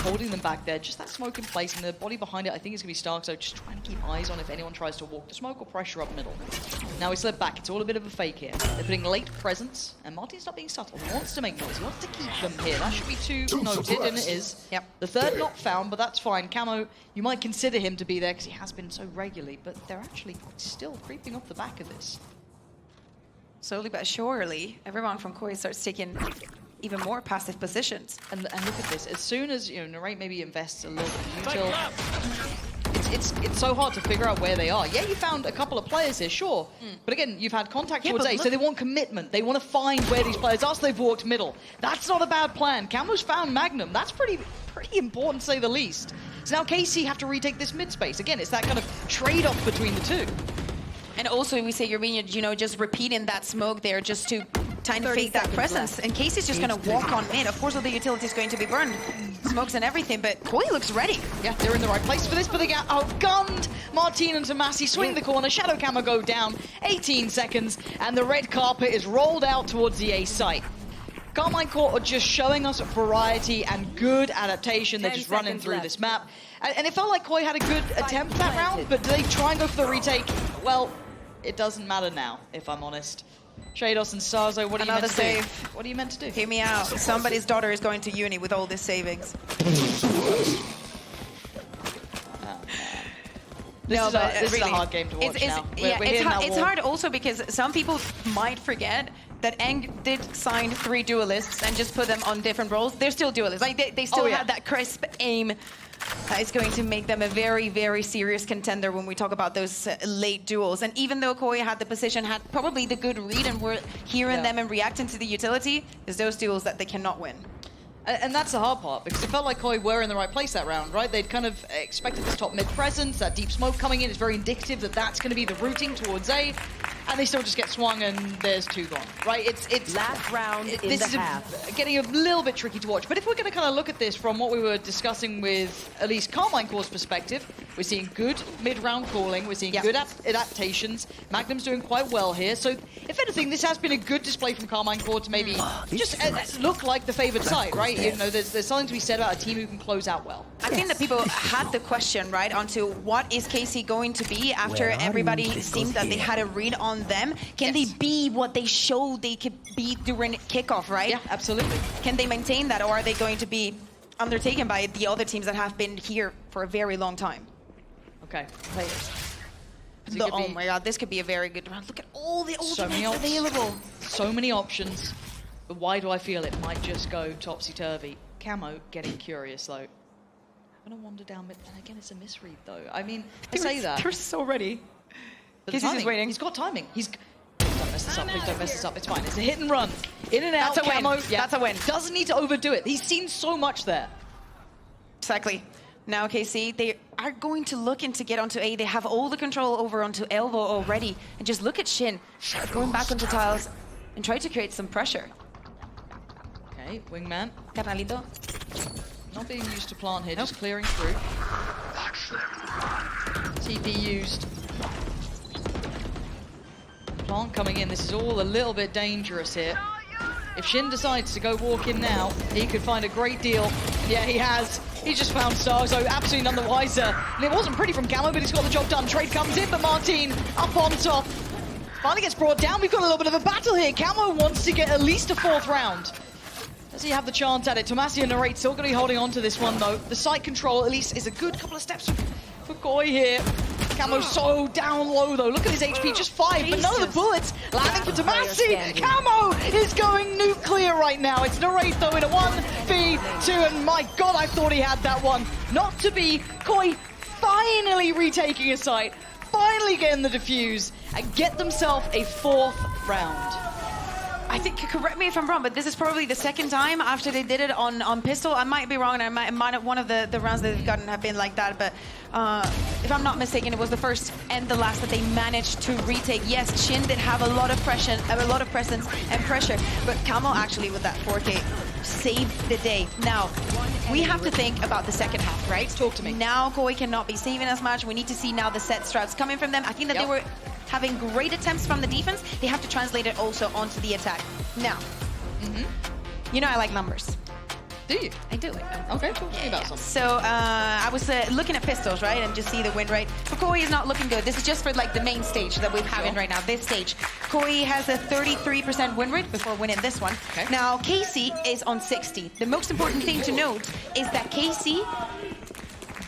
holding them back there. Just that smoke in place, and the body behind it, I think it's going to be Stark, so just trying to keep eyes on if anyone tries to walk the smoke or pressure up middle. Now he slid back. It's all a bit of a fake here. They're putting late presence, and Martin's not being subtle. He wants to make noise. He wants to keep them here. That should be two noted, and it is. Yep. The third not found, but that's fine. Camo, you might consider him to be there because he has been so regularly, but they're actually still creeping off the back of this. Slowly but surely, everyone from KOI starts taking even more passive positions. And look at this. As soon as, you know, Narrate maybe invests a little bit of util, it's so hard to figure out where they are. Yeah, you found a couple of players here, sure. But again, you've had contact towards A, so they want commitment. They want to find where these players are, so they've walked middle. That's not a bad plan. Camo's found Magnum. That's pretty important, to say the least. So now KC have to retake this mid space. Again, it's that kind of trade-off between the two. And also, we say you're being, you know, just repeating that smoke there just to trying to fake that presence. And Casey's just going to walk on mid. Of course, all the utility is going to be burned. Smokes and everything, but KOI looks ready. Yeah, they're in the right place for this, but they get outgunned. Martin and Tomasi swing the corner. Shadow Camo go down. 18 seconds, and the red carpet is rolled out towards the A site. Carmichael are just showing us variety and good adaptation. They're just running through this map. And it felt like KOI had a good attempt that round, but do they try and go for the retake? Well, it doesn't matter now, if I'm honest. Shados and Sarzo, what are you meant to Another do? save. What are you meant to do? Hear me out. Somebody's daughter is going to uni with all these savings. This is a hard game to watch now. It's hard also because some people might forget that Eng did sign 3 duelists and just put them on different roles. They're still duelists. Like they still have that crisp aim. That is going to make them a very, very serious contender when we talk about those late duels. And even though KOI had the position, had probably the good read, and were hearing them and reacting to the utility, there's those duels that they cannot win. And that's the hard part, because it felt like KOI were in the right place that round, right? They'd kind of expected this top mid presence, that deep smoke coming in is very indicative that that's going to be the routing towards A, and they still just get swung and there's 2 gone, right? It's last round in this the is half. Getting a little bit tricky to watch. But if we're going to kind of look at this from what we were discussing with at least Carmine Core's perspective, we're seeing good mid-round calling, we're seeing good adaptations. Magnum's doing quite well here. So if anything, this has been a good display from Carmine Core to maybe just look like the favored side, right? You know, there's something to be said about a team who can close out well. I think that people had the question, right, onto what is KC going to be after everybody seemed that they had a read on them. Can they be what they showed they could be during kickoff, right? Yeah, absolutely. Can they maintain that, or are they going to be undertaken by the other teams that have been here for a very long time? Okay, players. Oh my god, this could be a very good round. Look at all the ultimates available. So many options. But why do I feel it might just go topsy-turvy? Camo getting curious, though. I'm going to wander down mid. And again, it's a misread, though. I mean, I say that. They're so ready. He's waiting. He's got timing. Don't mess this up. Please don't mess this up. It's fine. It's a hit and run. In and out. That's a Camo. win. Yeah. That's a win. Doesn't need to overdo it. He's seen so much there. Exactly. Now, KC, they are going to look in to get onto A. They have all the control over onto Elbow already. And just look at Shin going back onto tiles and try to create some pressure. Okay, wingman. Carnalito. Not being used to plant here, just clearing through. TP used. Plant coming in. This is all a little bit dangerous here. If Shin decides to go walk in now, he could find a great deal. Yeah, he has. He just found Starzo, absolutely none the wiser. And it wasn't pretty from Camo, but he's got the job done. Trade comes in, but Martin up on top. Finally gets brought down. We've got a little bit of a battle here. Camo wants to get at least a 4th round. Does he have the chance at it? Tomasi and Narrate still going to be holding on to this one, though. The site control, at least, is a good couple of steps for KOI here. Camo so down low, though. Look at his HP, just 5, but none of the bullets landing for Tomasi. Camo is going nuclear right now. It's Narrate, though, in a 1v2, and my God, I thought he had that one. Not to be. KOI finally retaking a site, finally getting the defuse, and get themselves a 4th round. I think, correct me if I'm wrong, but this is probably the 2nd time after they did it on pistol. I might be wrong, and I might have one of the rounds that they've gotten have been like that, but if I'm not mistaken, it was the first and the last that they managed to retake. Yes, Shin did have a lot of presence and pressure, but Camo actually with that 4K saved the day. Now, we have to think about the 2nd half, right? Talk to me. Now KOI cannot be saving as much. We need to see now the set strats coming from them. I think that they were having great attempts from the defense. They have to translate it also onto the attack. Now, you know I like numbers. Do you? I do like numbers. Okay, talk to me about something. So I was looking at pistols, right, and just see the win rate. For KOI is not looking good. This is just for like the main stage that we're having right now, this stage. KOI has a 33% win rate before winning this one. Okay. Now, KC is on 60. The most important thing to note is that KC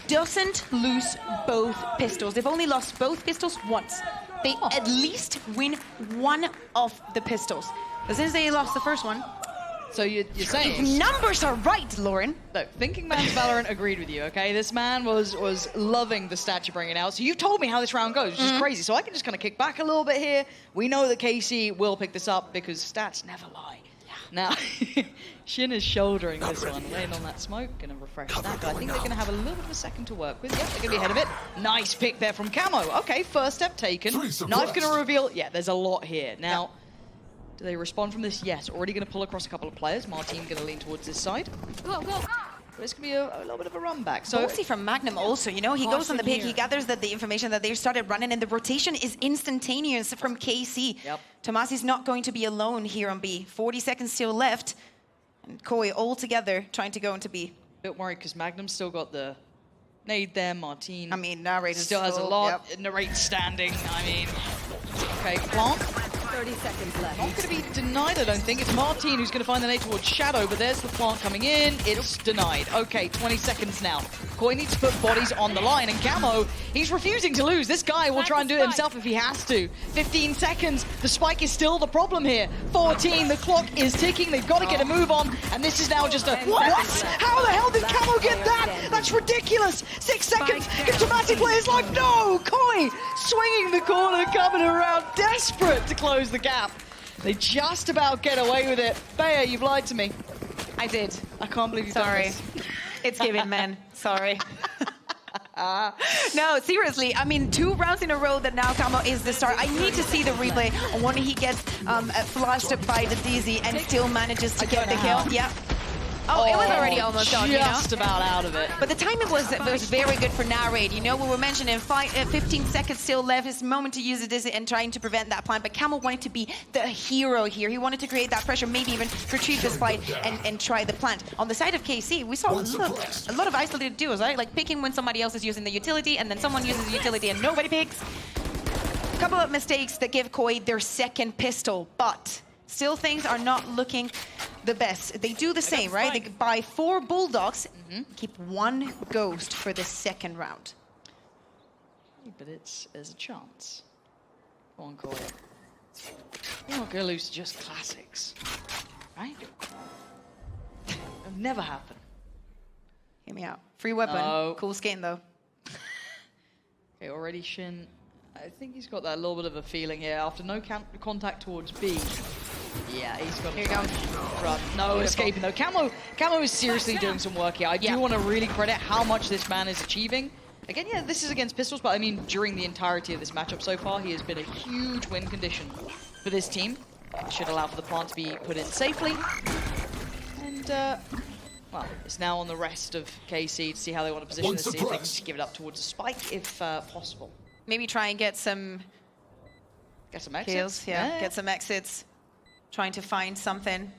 doesn't lose both pistols. They've only lost both pistols once. They at least win one of the pistols. But since they lost the first one... So you're saying... Numbers are right, Lauren. Look, Thinking Man's Valorant agreed with you, okay? This man was loving the stat you're bringing out. So you've told me how this round goes, which is crazy. So I can just kind of kick back a little bit here. We know that KC will pick this up because stats never lie. Now, Shin is shouldering this one, laying on that smoke, gonna refresh that, but I think they're gonna have a little bit of a second to work with. Yep, they're gonna be ahead of it. Nice pick there from Camo. Okay, first step taken. Knife gonna reveal, yeah, there's a lot here. Now, do they respond from this? Yes, already gonna pull across a couple of players. Martin gonna lean towards this side. Go, go. But it's gonna be a little bit of a run back. So Ballsy from Magnum also, you know, he goes on the pick, he gathers that the information that they started running, and the rotation is instantaneous from KC. Yep. Tomasi's not going to be alone here on B. 40 seconds still left, and KOI all together trying to go into B. bit worried because Magnum's still got the nade there. Martin, I mean, Narrate still has a lot. Narrate standing. I mean, okay, plant. 30 seconds left. Not going to be denied, I don't think. It's Martin who's going to find the nade towards Shadow, but there's the plant coming in. It's denied. Okay, 20 seconds now. KOI needs to put bodies on the line, and Camo, he's refusing to lose. This guy will try and do it himself if he has to. 15 seconds. The spike is still the problem here. 14, the clock is ticking. They've got to get a move on, and this is now just a... What? How the hell did Camo get that? That's ridiculous. 6 seconds. Diplomatic player's like, no! KOI swinging the corner, coming around, desperate to close the gap. They just about get away with it. Bea, you've lied to me. I did. I can't believe you've Sorry. done this. It's given, man. Sorry. No, seriously. I mean, 2 rounds in a row that now Camo is the star. I need to see the replay on when he gets flushed by the DZ and still manages to get the kill. Yeah. Oh, it was already almost done, you know? Just about out of it. But the timing was very good for Narrate. You know, we were mentioning 15 seconds still left. It's a moment to use the Dizzy and trying to prevent that plant. But Camo wanted to be the hero here. He wanted to create that pressure, maybe even retrieve this fight and try the plant. On the side of KC, we saw a lot of isolated duos, right? Like picking when somebody else is using the utility, and then someone uses the utility and nobody picks. A couple of mistakes that give KOI their second pistol, but still things are not looking the best. They do the same, right? They buy 4 Bulldogs, keep 1 Ghost for the second round. But there's a chance. Go on, KOI. You're not going to lose to just classics, right? It'll never happen. Hear me out. Free weapon. No. Cool skin, though. Okay, already Shin. I think he's got that little bit of a feeling here. After no contact towards B. Yeah, he's got Here you go. Run. No escaping though. Camo is seriously doing some work here. I do want to really credit how much this man is achieving. Again, yeah, this is against pistols, but I mean, during the entirety of this matchup so far, he has been a huge win condition for this team. Should allow for the plant to be put in safely. And, well, it's now on the rest of KC to see how they want to position this, see if they can just give it up towards a spike, if possible. Maybe try and get some exits. kills. Yeah, get some exits. Trying to find something.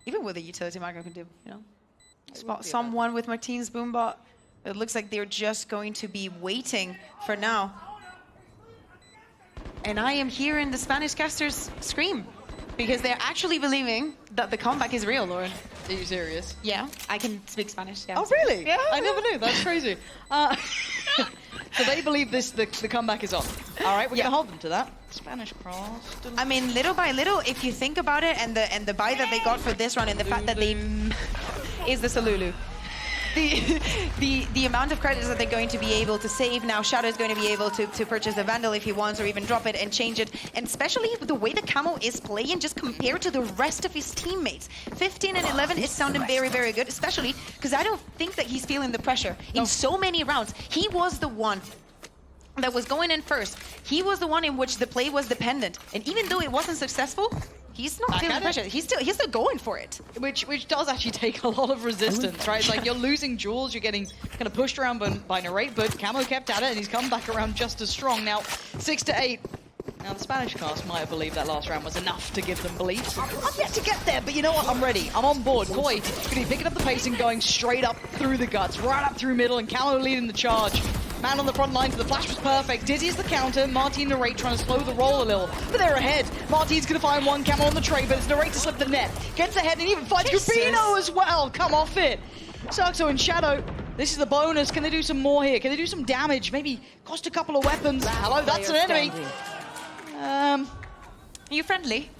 Even with a utility micro can do, you know. Spot someone with Martine's boombot. It looks like they're just going to be waiting for now. And I am hearing the Spanish casters scream because they're actually believing that the comeback is real, Lauren. Are you serious? Yeah, I can speak Spanish. Yeah. Oh, really? Yeah. I never knew. That's crazy. So they believe the comeback is on. All right, we're going to hold them to that. Spanish cross. I mean, little by little, if you think about it, and the buy that they got for this run, and the fact that they is the Salulu. The amount of credits that they're going to be able to save now. Shadow is going to be able to purchase the Vandal if he wants, or even drop it and change it. And especially the way the Camo is playing, just compared to the rest of his teammates. 15 and 11 is sounding very, very good, especially because I don't think that he's feeling the pressure. In so many rounds, he was the one that was going in first. He was the one in which the play was dependent. And even though it wasn't successful, he's not feeling the pressure. He's still going for it. Which does actually take a lot of resistance, right? It's like you're losing jewels, you're getting kind of pushed around by Narrate, but Camo kept at it and he's come back around just as strong. Now, 6-8. Now, the Spanish cast might have believed that last round was enough to give them belief. I'm yet to get there, but you know what? I'm ready. I'm on board. KOI going to be picking up the pace and going straight up through the guts, right up through middle, and Camo leading the charge. Man on the front line, the flash was perfect. Dizzy is the counter. Martin and Narrate trying to slow the roll a little, but they're ahead. Martin's going to find one Camo on the tray, but it's Narrate to slip the net. Gets ahead and even finds Rubino as well. Come off it. Sarxo and Shadow. This is the bonus. Can they do some more here? Can they do some damage? Maybe cost a couple of weapons. Hello, that's an enemy. Are you friendly?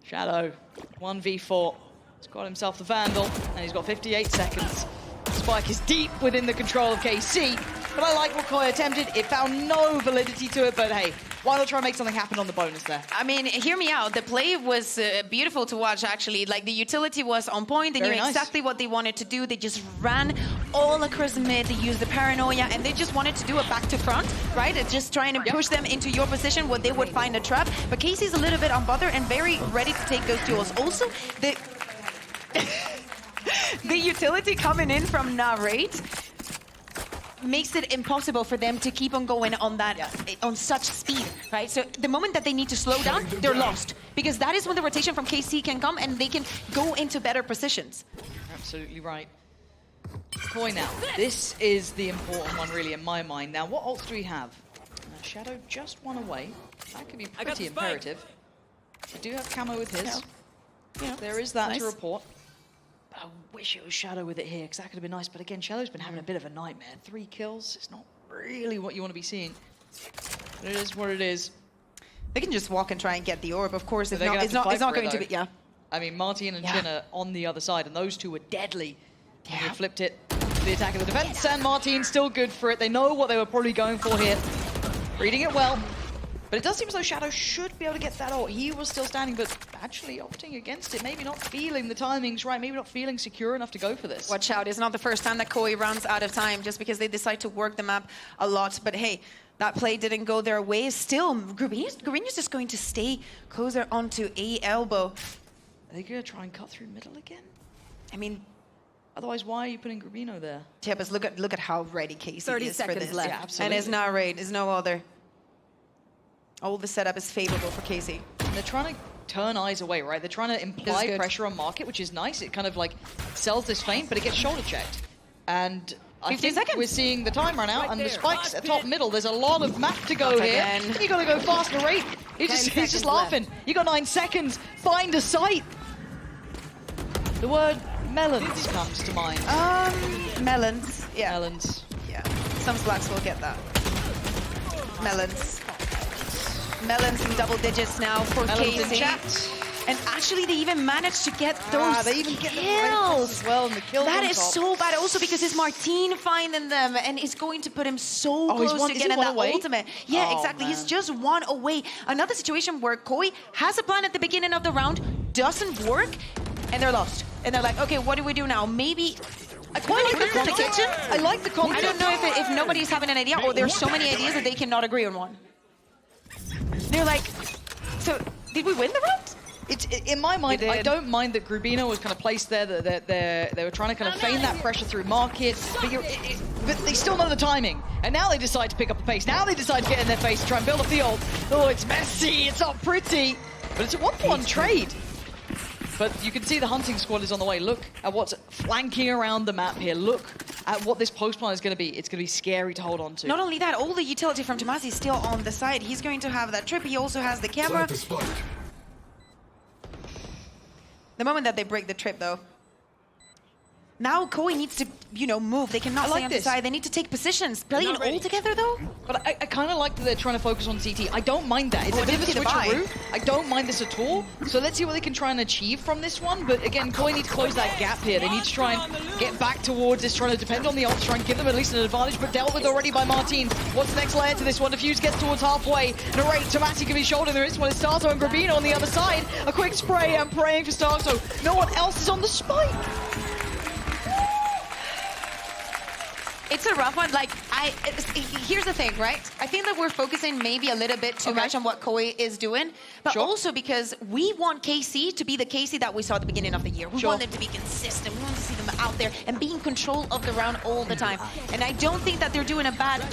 Shadow, 1v4. He's got himself the Vandal, and he's got 58 seconds. Spike is deep within the control of KC, but I like what KOI attempted. It found no validity to it, but hey, why not try and make something happen on the bonus there? I mean, hear me out. The play was beautiful to watch, actually. Like, the utility was on point. They knew exactly what they wanted to do. They just ran all across the mid. They used the paranoia, and they just wanted to do a back to front, right? It's just trying to push them into your position where they would find a trap. But KC's a little bit unbothered and very ready to take those duels. Also, the utility coming in from Narrate makes it impossible for them to keep on going on that on such speed, right? So the moment that they need to slow down, they're lost, because that is when the rotation from KC can come and they can go into better positions. Absolutely right. KOI now. This is the important one, really, in my mind. Now, what ults do we have? Shadow just one away. That could be pretty imperative. We do have camo with his. Yeah. There is that to report. But I wish it was Shadow with it here, because that could have been nice. But again, Shadow's been having a bit of a nightmare. 3 kills, it's not really what you want to be seeing. But it is what it is. They can just walk and try and get the orb. Of course, if They're not, gonna it's have to not fight for going it, to be. though. Yeah. I mean, Martin and Jin are on the other side, and those two were deadly. They flipped it to the attack of the defense, and Martin still good for it. They know what they were probably going for here. Reading it well. But it does seem as though Shadow should be able to get that ult. He was still standing, but actually opting against it. Maybe not feeling the timings right. Maybe not feeling secure enough to go for this. Watch out. It's not the first time that KOI runs out of time just because they decide to work the map a lot. But hey, that play didn't go their way. Still, Grubino's just going to stay closer onto A elbow. Are they going to try and cut through middle again? I mean, otherwise, why are you putting Grubino there? yeah, but look at how ready Casey 30 is for seconds this. left. Yeah, absolutely. And it's not raid. It's no other. All the setup is favorable for Casey. They're trying to turn eyes away, right? They're trying to imply pressure on market, which is nice. It kind of like sells this feint, but it gets shoulder checked. And I 15 think seconds. we're seeing the time run out, and the spikes at top middle. There's a lot of map to go here. Again. You got to go faster rate. He's just seconds laughing. You got 9 seconds. Find a site. The word melons comes to mind. Melons. Yeah. Melons. Yeah. Some slacks will get that. Melons. Melons in double digits now for Melons in Casey. chat. And actually, they even managed to get those They even get the kills. as well, and the kills That on is top. so bad. Also because it's Martin finding them, and it's going to put him so Oh, he's close one- to is he getting one that away? ultimate. Yeah, Oh, exactly. He's man. just 1 away. Another situation where KOI has a plan at the beginning of the round, doesn't work, and they're lost. And they're like, okay, what do we do now? Maybe. I quite like the concept. I like the concept. I don't know if nobody's having an idea, or there's so many ideas that they cannot agree on one. They're like, so did we win the round? In my mind, We I did. don't mind that Grubino was kind of placed there, that they were trying to kind of feign that pressure through market, but they still know the timing. And now they decide to pick up the pace. Now they decide to get in their face, try and build up the ult. Oh, it's messy, it's not pretty, but it's a 1-for-1 trade. But you can see the hunting squad is on the way. Look at what's flanking around the map here. Look at what this post plan is going to be. It's going to be scary to hold on to. Not only that, all the utility from Tomasi is still on the side. He's going to have that trip. He also has the camera. The moment that they break the trip, though. Now KOI needs to, move. They cannot stay on the side. They need to take positions. Playing all together, though? But I kind of like that they're trying to focus on CT. I don't mind that. It's a bit of a switcheroo. I don't mind this at all. So let's see what they can try and achieve from this one. But again, KOI need to close that gap here. They need to try and get back towards this, trying to depend on the ult, try and give them at least an advantage, but dealt with already by Martin. What's the next layer to this one? Diffuse gets towards halfway. Narrate, Tomasi can be shoulder. There is one. It's Starzo and Grubino on the other side. A quick spray and praying for Starzo. No one else is on the spike. It's a rough one. Here's the thing, right? I think that we're focusing maybe a little bit too much on what KOI is doing, but also because we want KC to be the KC that we saw at the beginning of the year. We want them to be consistent. We want to see them out there and be in control of the round all the time. And I don't think that they're doing a bad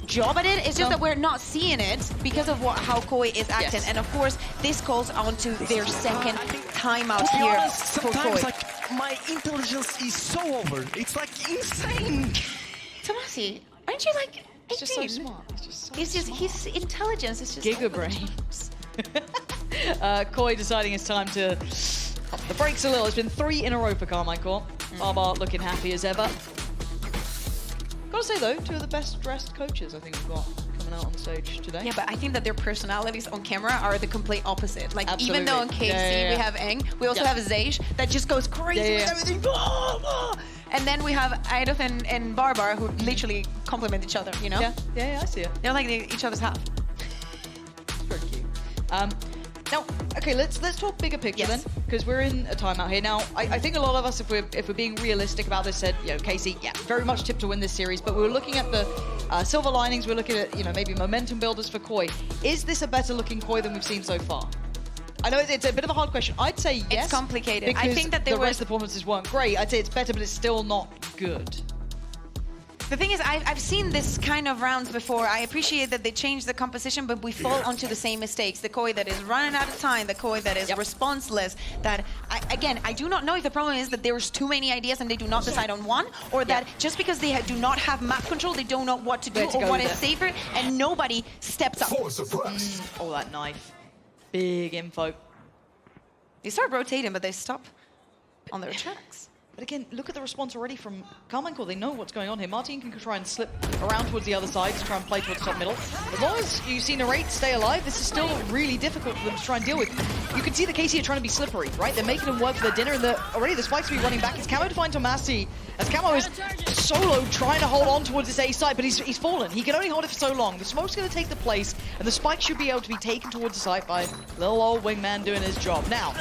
job at it. It's just that we're not seeing it because of how KOI is acting. And of course, this calls on to their second timeout here for KOI. My intelligence is so over. It's like insane. Tomasi, aren't you like 18? It's just so smart. It's just his intelligence is just Giga brains. KOI deciding it's time to up the brakes a little. It's been 3 in a row for Carmichael. Barbar looking happy as ever. Gotta say though, 2 of the best dressed coaches I think we've got coming out on stage today. Yeah, but I think that their personalities on camera are the complete opposite. Like, Absolutely. even though on KC we have Eng, we also have Zeish that just goes crazy with everything. And then we have Eidoth and Barbar who literally complement each other, you know? Yeah, I see it. They're like each other's half. It's very cute. Now, okay, let's talk bigger picture then, because we're in a timeout here. Now, I think a lot of us, if we're being realistic about this, said, Casey, very much tipped to win this series, but we were looking at the silver linings, we're looking at, maybe momentum builders for KOI. Is this a better looking KOI than we've seen so far? I know it's a bit of a hard question. I'd say yes. It's complicated. Because I think that the rest of the performances weren't great. I'd say it's better, but it's still not good. The thing is, I've seen this kind of rounds before. I appreciate that they changed the composition, but we fall onto the same mistakes. The KOI that is running out of time, the KOI that is responseless. That, again, I do not know if the problem is that there's too many ideas and they do not decide on one, or that just because they do not have map control, they don't know what to do or what is safer, and nobody steps up. Oh, that knife. Big info. They start rotating, but they stop on their tracks. But again, look at the response already from Kaquka. They know what's going on here. Martin can try and slip around towards the other side to try and play towards top middle. As long as you see Narrate stay alive, this is still really difficult for them to try and deal with. You can see the KC are trying to be slippery, right? They're making them work for their dinner, and already the spikes will be running back. It's Camo to find Tomasi, as Camo is solo trying to hold on towards this A side, but he's fallen. He can only hold it for so long. The smoke's going to take the place, and the spike should be able to be taken towards the site by little old wingman doing his job. Now,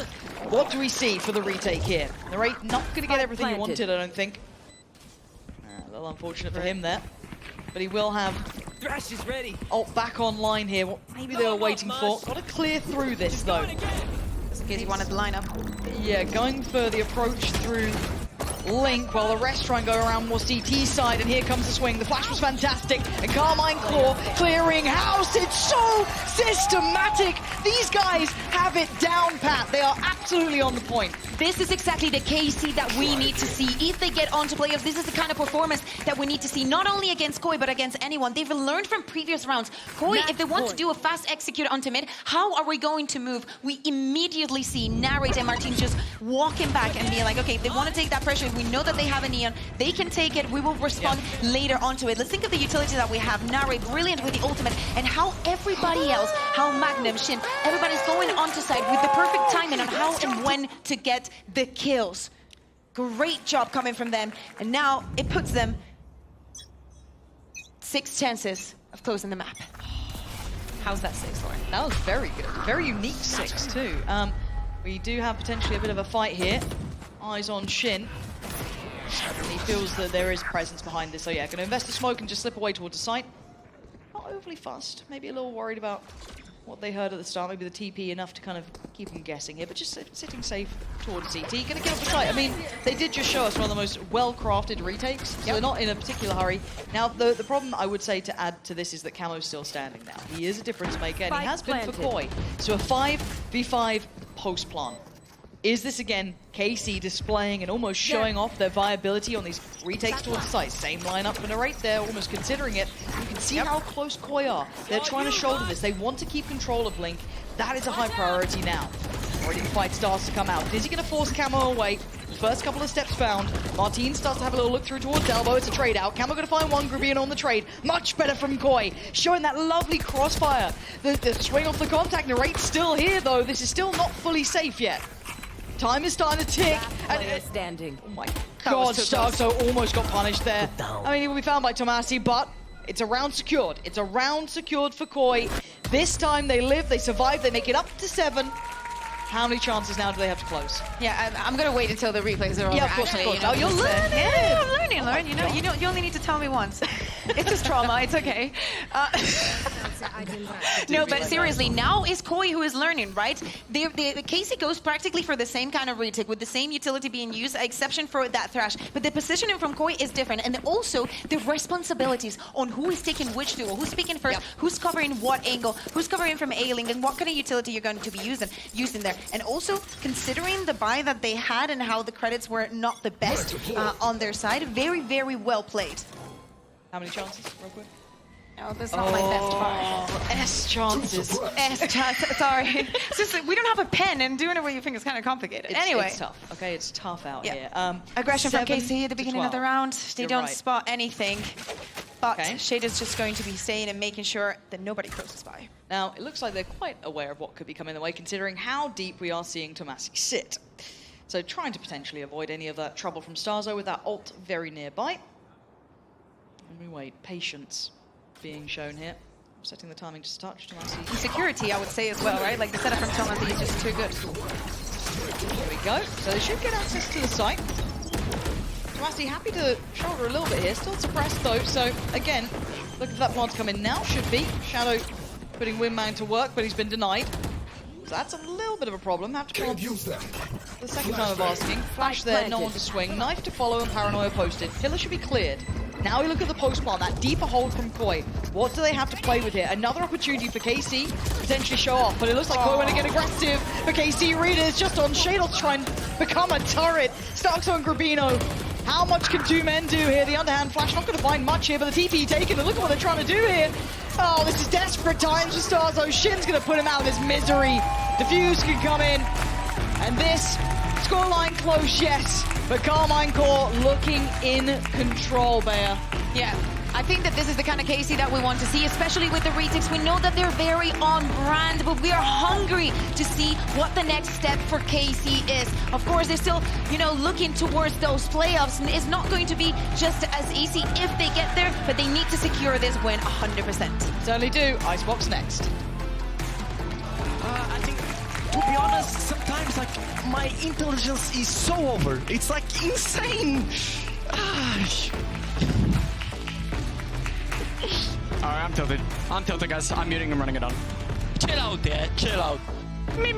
what do we see for the retake here? Narrate not going to get everything he wanted, I don't think. A little unfortunate for him there. But he will have Thrash is ready. ult back online here. What maybe they were waiting for. Got to clear through this, though. Just in case he wanted the lineup. Yeah, going for the approach through Link while the rest try and go around more CT side, and here comes the swing. The flash was fantastic, and Carmine Claw clearing house. It's so systematic. These guys have it down pat. They are absolutely on the point. This is exactly the KC that we need to see. If they get onto playoffs, this is the kind of performance that we need to see, not only against KOI, but against anyone. They've learned from previous rounds. KOI, if they want to do a fast execute onto mid, how are we going to move? We immediately see Narrate and Martin just walking back and being like, okay, if they want to take that pressure, we know that they have a Neon, they can take it, we will respond later onto it. Let's think of the utility that we have. Narrate, brilliant with the ultimate, and how everybody else, how Magnum, Shin, everybody's going onto side with the perfect timing on how and when to get the kills. Great job coming from them, and now it puts them 6 chances of closing the map. How's that 6, Lauren? That was very good. Very unique 6 too. We do have potentially a bit of a fight here. Eyes on Shin. He feels that there is presence behind this, so yeah, going to invest the smoke and just slip away towards the site. Not overly fussed, maybe a little worried about what they heard at the start, maybe the TP enough to kind of keep them guessing here, but just sitting safe towards CT. Going to get off the site. I mean, they did just show us one of the most well-crafted retakes, so they're not in a particular hurry. Now, the problem I would say to add to this is that Camo's still standing now. He is a difference maker, and he has been for KOI. So a 5v5 post-plant. Is this, again, KC displaying and almost showing off their viability on these retakes towards the site? Same lineup for Narrate there, almost considering it. You can see how close KOI are. They're trying to shoulder this. They want to keep control of Link. That is a high priority now. Already the fight starts to come out. Is he going to force Camo away? First couple of steps found. Martin starts to have a little look through towards Elbow. It's a trade out. Camo going to find one Gribian on the trade. Much better from KOI. Showing that lovely crossfire. The swing off the contact. Narrate's still here, though. This is still not fully safe yet. Time is starting to tick. And standing. Oh my god, Starkso almost got punished there. I mean, he will be found by Tomasi, but it's a round secured. It's a round secured for KOI. This time they live, they survive, they make it up to 7. How many chances now do they have to close? Yeah, I'm gonna wait until the replays are over. Yeah, of course, actually, of course. You're learning. Yeah, I'm learning, Lauren. You only need to tell me once. It's just trauma. It's okay. No, but seriously, now is KOI who is learning, right? The KC goes practically for the same kind of retake with the same utility being used, exception for that Thrash. But the positioning from KOI is different, and also the responsibilities on who is taking which duel, who's speaking first, who's covering what angle, who's covering from A-Link, and what kind of utility you're going to be using there. And also, considering the buy that they had and how the credits were not the best on their side, very, very well played. How many chances, real quick? No, that's not my best buy. S chances. S chances, sorry. It's just, we don't have a pen, and doing it with your fingers is kind of complicated. Anyway. It's tough, okay? It's tough out here. Aggression from KC at the beginning of the round. They You're don't right. spot anything. But Shader's just going to be staying and making sure that nobody closes by. Now, it looks like they're quite aware of what could be coming their way, considering how deep we are seeing Tomasi sit. So trying to potentially avoid any of that trouble from Starzo with that ult very nearby. And we wait. Patience being shown here. Setting the timing just a touch. Tomasi. And security, I would say as well, right? Like the setup from Tomasi is just too good. Here we go. So they should get access to the site. Tomasi happy to shoulder a little bit here. Still suppressed though. So again, look for that plant to come in now. Should be. Shadow putting Windman to work, but he's been denied. So that's a little bit of a problem. Have to come the second time of asking. Flash there, no one to swing. Knife to follow and Paranoia posted. Pillar should be cleared. Now we look at the post plant, that deeper hold from KOI. What do they have to play with here? Another opportunity for KC to potentially show off, but it looks like KOI want to get aggressive. For KC, Rita is just on Shadle to try and become a turret. Starkso and Grabino. How much can two men do here? The underhand flash not going to find much here, but the TP taken, and look at what they're trying to do here. Oh, this is desperate times for Starzo. Shin's going to put him out of his misery. Diffuse can come in, and this scoreline close, yes. But Carmine Core looking in control, Bea. Yeah, I think that this is the kind of KC that we want to see, especially with the retakes. We know that they're very on brand, but we are hungry to see what the next step for KC is. Of course, they're still, you know, looking towards those playoffs, and it's not going to be just as easy if they get there, but they need to secure this win 100%. Certainly do. Icebox next. I think, to be honest, sometimes like my intelligence is so over. It's like insane. Alright, I'm tilted. I'm tilted, guys. I'm muting and running it on. Chill out, Dad. Chill out. Me.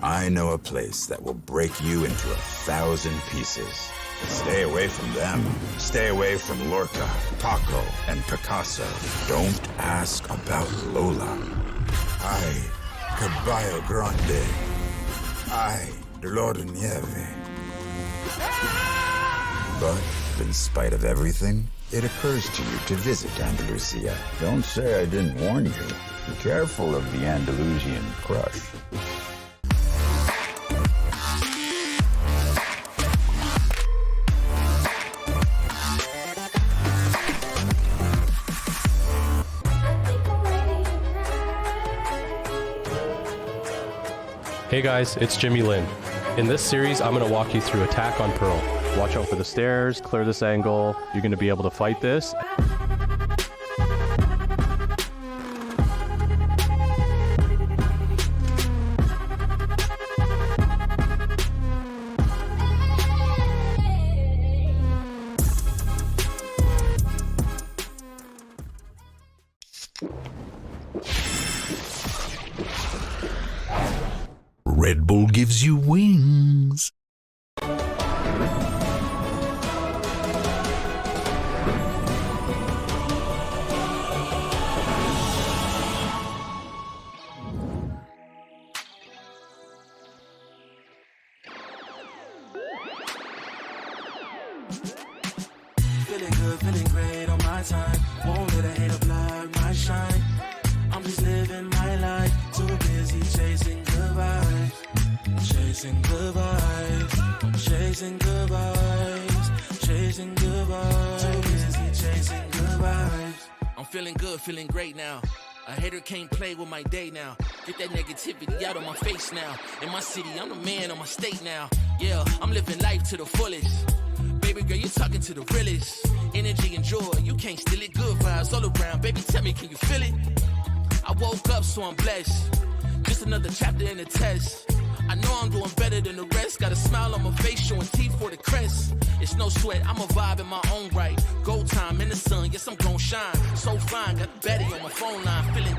I know a place that will break you into 1,000 pieces. Stay away from them. Stay away from Lorca, Paco, and Picasso. Don't ask about Lola. Ay, Caballo Grande. Ay, Dolor de Nieve. But in spite of everything, it occurs to you to visit Andalusia. Don't say I didn't warn you. Be careful of the Andalusian crush. Hey guys, it's Jimmy Lin. In this series, I'm going to walk you through Attack on Pearl. Watch out for the stairs, clear this angle, you're going to be able to fight this. Red Bull gives you wings. Feeling good, feeling great on my time. Won't let a hater block my shine. I'm just living my life, too busy chasing good vibes. Chasing good vibes, chasing good vibes, chasing good vibes. Too busy chasing good vibes. I'm feeling good, feeling great now. A hater can't play with my day now. Get that negativity out of my face now. In my city, I'm the man of my state now. Yeah, I'm living life to the fullest. Baby girl, you're talking to the realest. Energy and joy, you can't steal it. Good vibes all around. Baby, tell me, can you feel it? I woke up, so I'm blessed. Just another chapter in the test. I know I'm doing better than the rest. Got a smile on my face, showing teeth for the crest. It's no sweat, I'm a vibe in my own right. Go time in the sun, yes, I'm gon' shine. So fine, got the baddie on my phone line, feeling good.